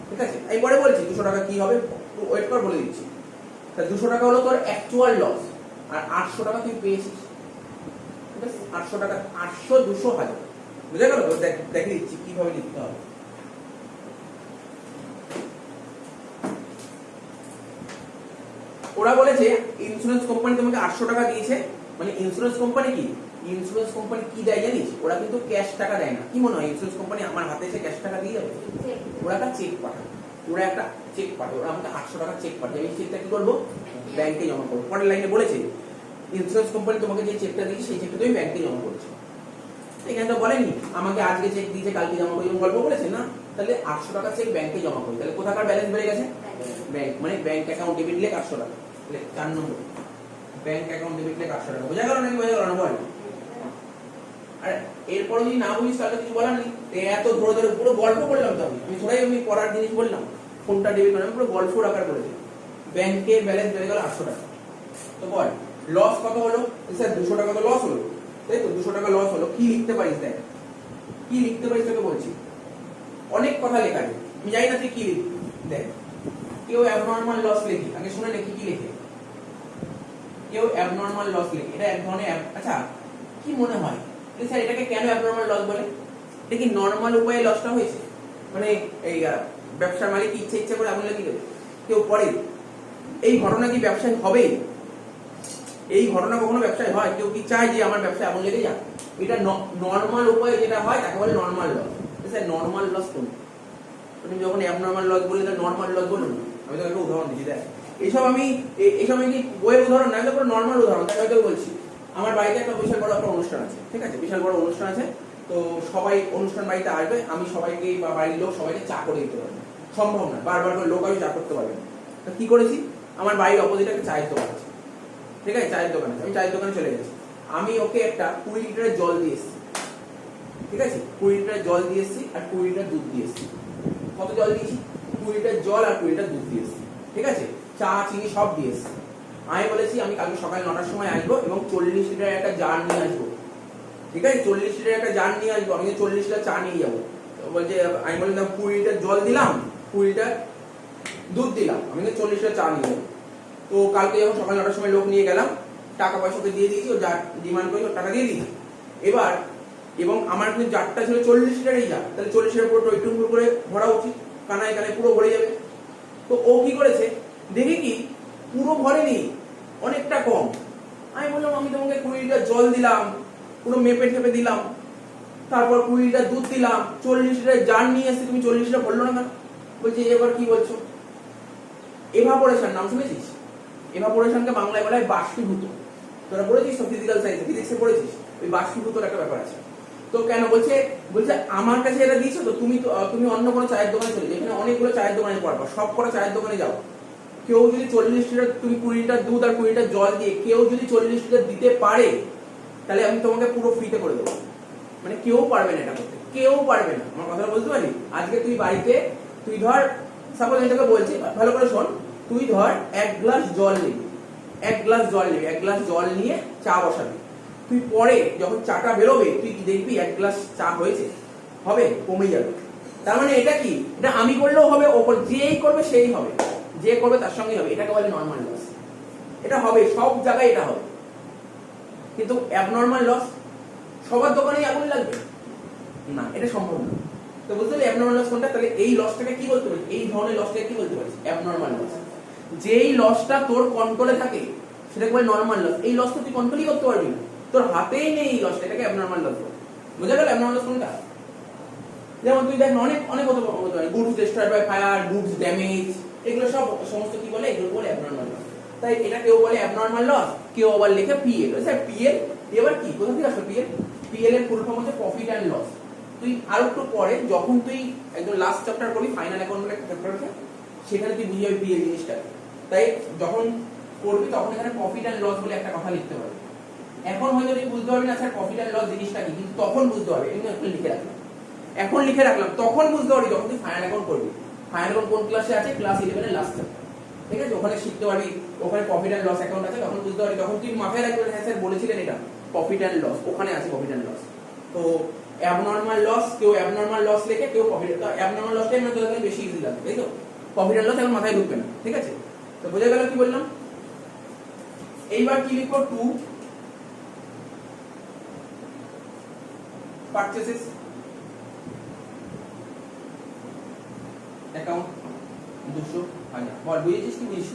A: ঠিক আছে, আমি পরে বলছি 200 টাকা কি হবে, ওয়েট কর বলে দিচ্ছি। তা 200 টাকা হলো তোর অ্যাকচুয়াল লস, আর 800 টাকা তুই পেয়েছিস। ঠিক আছে, 800 টাকা, 800 200 1000 বুঝে গেল তো? দেখে দিচ্ছি কিভাবে লিখতে হবে। ওরা বলেছে ইন্স্যুরেন্স কোম্পানি তোমাকে 800 টাকা দিয়েছে, মানে ইন্স্যুরেন্স কোম্পানি কি, ইন্স্যুরেন্স কোম্পানি কি দেয় জানিস? ওরা কিন্তু ক্যাশ টাকা দেয় না। কি মনে হয় ইন্স্যুরেন্স কোম্পানি আমার হাতে এসে ক্যাশ টাকা দিয়ে যাবে? ওরা একটা চেক পাঠায়, ওরা একটা চেক পাঠায়, ওরা আমাকে 800 টাকা চেক পাঠায়। এই চেকটা কি করবো? ব্যাংকে জমা করবো। পরের লাইনে বলেছে ইন্স্যুরেন্স কোম্পানি তোমাকে যে চেকটা দিয়েছে সেই চেকটা তুমি ব্যাংকে জমা করছো। এখানে তো বলেনি আমাকে আজকে চেক দিয়েছে কালকে জমা করি, গল্প বলেছে না। তাহলে 800 টাকা চেক ব্যাংকে জমা করি, তাহলে কোথাকার ব্যালেন্স বেড়ে গেছে? ব্যাংক, মানে ব্যাংক অ্যাকাউন্ট ডেবিট লেখ 800 টাকা। তাহলে 4 নম্বর ব্যাংক অ্যাকাউন্ট ডেবিট লেখ 800 টাকা। বোঝা গেল নাকি? বোঝা গেল না বল? আর এরপরে যদি না বুঝিস তাহলে কিছু বলার নেই। এত ধরে ধরে পুরো গল্প করলাম তো আমি থোড়াই আমি পড়ার জিনিস বললাম। ফোনটা ডেবিট মানে পুরো গল্প আকার করেছি। ব্যাংকের ব্যালেন্স বেড়ে গেল 800 টাকা। তো বল লস কত হলো? স্যার 200 টাকা তো লস হলো, তাই তো? 200 টাকা লস হলো। কি লিখতে পারিস দেখ, কি লিখতে পারিস তোকে বলছি। অনেক কথা লেখা নেই, আমি জানি না তুই কি লিখবি। দেখ, কেউ অ্যাবনর্মাল লস লিখি, আগে শুনে লিখি কি লিখে। কেউ অ্যাবনর্মাল লস লিখে, এটা এক ধরনের। আচ্ছা কি মনে হয় স্যার এটাকে কেন অ্যাবনর্মাল লস বলে? এটা কি নরমাল উপায়ে লসটা হয়েছে? মানে এই ব্যবসার মালিক ইচ্ছে ইচ্ছে করে আগুন লাগিয়ে দেবে? কেউ পড়ে এই ঘটনা কি ব্যবসায় হবে? এই ঘটনা কখনো ব্যবসায় হয়? কেউ কি চায় যে আমার ব্যবসায় আগুন লেগে যাক? এটা নরমাল উপায়ে যেটা হয় তাকে বলে normal loss. Sir normal loss কোন? তুমি যখন অ্যাবনর্মাল লস বলে তাহলে নরমাল লস বলুন। আমি তো একটা উদাহরণ দিচ্ছি। দেখ এইসব আমি কি বইয়ের উদাহরণ না, এটা পুরো নরমাল উদাহরণ। তাই হয়তো বলছি আমার বাড়িতে একটা বিশাল বড় একটা অনুষ্ঠান আছে। ঠিক আছে, বিশাল বড় অনুষ্ঠান আছে। তো সবাই অনুষ্ঠান বাড়িতে আসবে, আমি সবাইকে বা বাড়ির লোক সবাইকে চা করে দিতে পারবো সম্ভব না, বারবার করে লোক আমি চা করতে পারবে না। তা কি করেছি, আমার বাড়ির অপোজিটে একটা চায়ের দোকান আছে। ঠিক আছে, চায়ের দোকান আছে, আমি চায়ের দোকানে চলে গেছি। আমি ওকে একটা 20 লিটারের জল দিয়ে এসেছি। ঠিক আছে, 20 লিটারের জল দিয়ে এসেছি আর 20 লিটার দুধ দিয়ে এসেছি। কত জল দিয়েছি? 20 লিটার জল আর 20 লিটার দুধ দিয়ে এসেছি। ঠিক আছে, চা চিনি সব দিয়ে এসেছি। আমি বলেছি আমি কালকে সকাল 9টার সময় আসবো এবং 40 লিটার একটা জার নিয়ে আসবো। ঠিক আছে, 40 লিটার একটা জার নিয়ে আসবো, আমি 40 লিটার চা নিয়ে যাবো। বলছে আমি বললাম 20 লিটার জল দিলাম, 20 লিটার দুধ দিলাম, আমি 40 লিটার চা নিয়ে যাবো। তো কালকে যখন সকাল 9টার সময় লোক নিয়ে গেলাম, টাকা পয়সাকে দিয়ে দিয়েছি, ও যা ডিমান্ড করি ওর টাকা দিয়ে দিয়েছি। এবার এবং আমার কিন্তু জারটা ছিল 40 লিটারের জার, তাহলে 40 লিটার পুরো টইটুম্বুর করে ভরা উচিত, কানায় কানায় পুরো ভরে যাবে। তো ও কি করেছে দেখি কি পুরো ভরেনি, অনেকটা কম। আমি বললাম আমি তোমাকে 20 লিটার জল দিলাম, পুরো মেপে ঠেপে দিলাম, তারপর 20 লিটার দুধ দিলাম, 40 লিটার জার নিয়ে এসে তুমি 40 লিটার ভরলো না কেন? বলছি এবার কি বলছো? এভাপোরেশন নাম শুনেছিস? এভাপোরেশনকে বাংলায় বলা হয় বাষ্পীভূত। তোরা পড়েছিস তো ফিজিক্যাল সায়েন্সে, ফিজিক্সে পড়েছিস, ওই বাষ্পীভূতর একটা ব্যাপার আছে। তো কেন বলছে আমার কাছে এটা দিয়েছো তো তুমি অন্য কোনো চায়ের দোকানে চলে যাও, এখানে অনেকগুলো চায়ের দোকানে পড়বা, সব কটা চায়ের দোকানে যাও। কেউ যদি 40 লিটার, তুমি 20 লিটার দুধ আর 20 লিটার জল দিয়ে কেউ যদি 40 লিটার দিতে পারে তাহলে আমি তোমাকে পুরো ফ্রিতে করে দেবো। মানে কেউ পারবে না এটা করতে, কেউ পারবে না। আমার কথাটা বলতে পারি? আজকে তুই বাড়িতে, তুই ধর সাপোজ আমি তোকে বলছি, ভালো করে শোন, তুই ধর 1 গ্লাস জল নিবি, 1 গ্লাস জল নিবি, 1 গ্লাস জল নিয়ে চা বসাবি। তুই পরে যখন চাটা বেরোবে তুই কি দেখবি 1 গ্লাস চা হয়েছে? হবে? কমে যাবে। তার মানে এটা কি, এটা আমি করলেও হবে, ওপর যেই করবে সেই হবে, যে করবে তার সঙ্গেই হবে। এটাকে বলে নরমাল লস। এটা হবে, সব জায়গায় এটা হবে। কিন্তু অ্যাবনর্মাল লস সবার দোকানেই আগুন লাগবে না, এটা সম্ভব না। তো বুঝতে পারলি অ্যাবনর্মাল লস কোনটা? তাহলে এই লসটাকে কি বলতে পারিস? এই ধরনের লসটাকে কি বলতে পারিস? Abnormal loss. যেই লসটা তোর কন্ট্রোলে থাকে সেটাকে বলে নরমাল লস। এই লস তো তুই কন্ট্রোলই করতে পারবি না, তোর হাতেই নেই এই লসটা, এটাকে অ্যাবনর্মাল লস বলে। বুঝা গেল অ্যাবনর্মাল লস কোনটা? যেমন তুই দেখ অনেক অনেক কথা বলতে পারি, goods destroyed by fire, goods damage, এগুলো সব সমস্ত কি বলে? এগুলো বলে অ্যাবনর্মাল লস। তাই এটা কেউ বলে অ্যাবনর্মাল লস, কেউ আবার লেখে পিএল। স্যার পিএল এবার কি কোথা থেকে আসলো পিএল? পিএল এর ফুল ফর্ম হচ্ছে প্রফিট এন্ড লস। তুই আর একটু পরে যখন তুই একদম লাস্ট চ্যাপ্টার করবি ফাইনাল অ্যাকাউন্ট বলে একটা চ্যাপ্টার আছে, সেখানে তুই বুঝে যাবি পিএল জিনিসটা। তাই যখন করবি তখন এখানে প্রফিট এন্ড লস বলে একটা কথা লিখতে পারবি। এখন হয়তো তুই বুঝতে পারবি না স্যার প্রফিট এন্ড লস জিনিসটা কি, কিন্তু তখন বুঝতে পারবি। এই এখন লিখে রাখলাম, এখন লিখে রাখলাম, তখন বুঝতে পারবি যখন তুই ফাইনাল অ্যাকাউন্ট করবি। ফাইনাল অ্যাকাউন্ট কোন ক্লাসে আছে? ক্লাস 11 এর লাস্ট চ্যাপ্টার, ঠিক আছে? ওখানে শিখতে পারবি, ওখানে প্রফিট এন্ড লস অ্যাকাউন্ট আছে, তখন বুঝতে পারবি। তখন তুই মাথায় রাখবি হ্যাঁ স্যার বলেছিলেন এটা প্রফিট এন্ড লস, ওখানে আছে প্রফিট এন্ড লস। তো অ্যাবনরমাল লস, কেউ অ্যাবনরমাল লস লেখে, কেউ প্রফিট। তো অ্যাবনরমাল লসটাই মানে তোদের বেশি ইজি লাগে, তাই তো? প্রফিট এন্ড লস এখন মাথায় ঢুকবে না, ঠিক আছে? তো বোঝা গেল কি বললাম? এইবার কি লিখবো? Two পারচেসেস account 200,000। বল বুঝেছিস কি বুঝিস?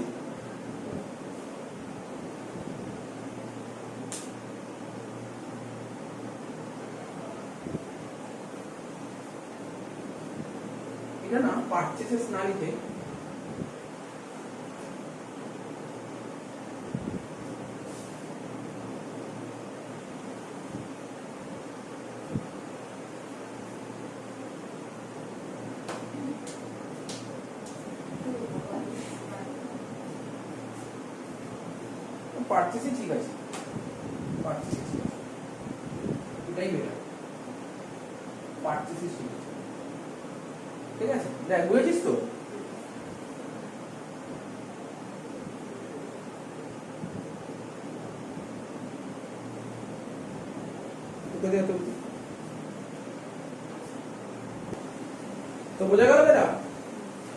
A: এটা না পারচেসেস না লিখে পারচেসই ঠিক আছে, পারচেসই ঠিক আছে, এটাই বেটার। পারচেসই ঠিক আছে, ঠিক আছে? দেখ বুঝেছিস তো? তো বোঝা গেল বেটা?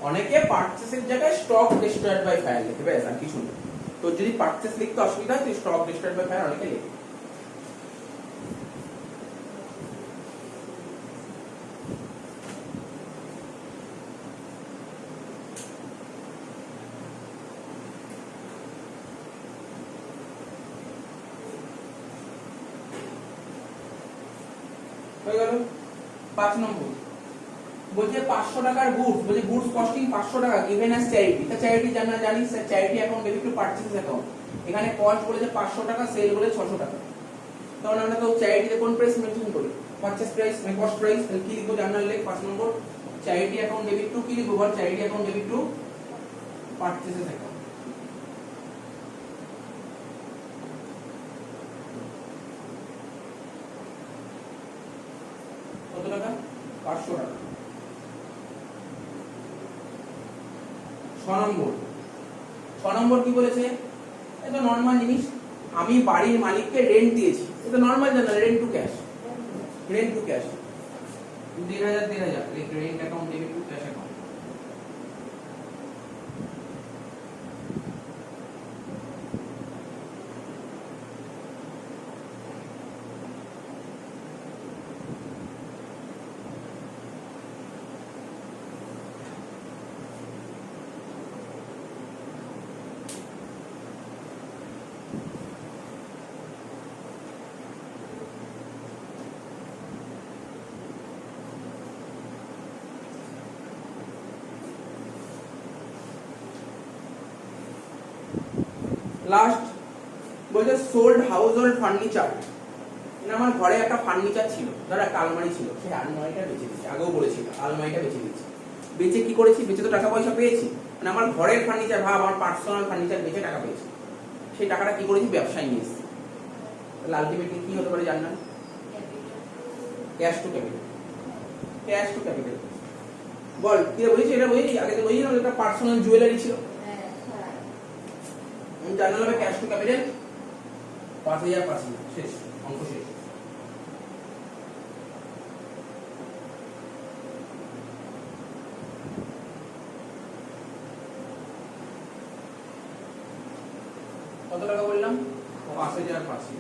A: অনেকে পারচেসের জায়গায় স্টক ডিস্ট্রয়েড বাই ফায়ার লিখে, ব্যাস আর কিছু না। তো যদি পারচেস লিখতে অসুবিধা হয় তুই স্টক ডিস্ট্রয়েড বাই ফায়ার অনেকে লিখে। হয়ে গেল 5 নম্বর। বলছে 500 টাকার গুডস, বলছে গুডস কস্টিং 500 টাকা গিভেন অ্যাজ চ্যারিটি। তা চ্যারিটি জানিস sir, charity account debit to purchase account. এখানে কস্ট বলেছে 500 টাকা, সেল বলে 600 টাকা। তাহলে আমরা তো চ্যারিটিতে কোন প্রাইস মেনশন করি? পারচেজ প্রাইস মানে কস্ট প্রাইস। তাহলে কি লিখবো? জার্নাল লেখ 5 নম্বর চ্যারিটি অ্যাকাউন্ট ডেবিট টু কি লিখবো? বল charity account debit to purchases account. কত টাকা? 500 টাকা। 6 নম্বর কি বলেছে? এটা নরমাল জিনিস, আমি বাড়ির মালিককে রেন্ট দিয়েছি। এটা নরমাল জানা, rent to cash, rent to cash 1,500 rent account debit to cash account. Last বলছে সোল্ড হাউস হোল্ড ফার্নিচার। মানে আমার ঘরে একটা ফার্নিচার ছিল, ধর একটা আলমারি ছিল, সেই আলমারিটা বেচে দিয়েছি। আগেও বলেছিল আলমারিটা বেচে দিয়েছি। বেচে কি করেছি? বেচে তো টাকা পয়সা পেয়েছি। মানে আমার ঘরের ফার্নিচার, ভাব আমার পার্সোনাল ফার্নিচার বেচে টাকা পেয়েছি। সেই টাকাটা কি করেছি? ব্যবসায় নিয়ে এসেছি। তাহলে আলটিমেটলি কি হতে পারে জানলাম? Cash to capital, cash to capital. বল কি বুঝেছি? এটা বুঝেছি? আগে তো বুঝিনি, এটা পার্সোনাল জুয়েলারি ছিল। জার্নাল হবে ক্যাশ টু ক্যাপিটাল 5,000 শেষ, অঙ্ক শেষ। কত টাকা বললাম? 5,500।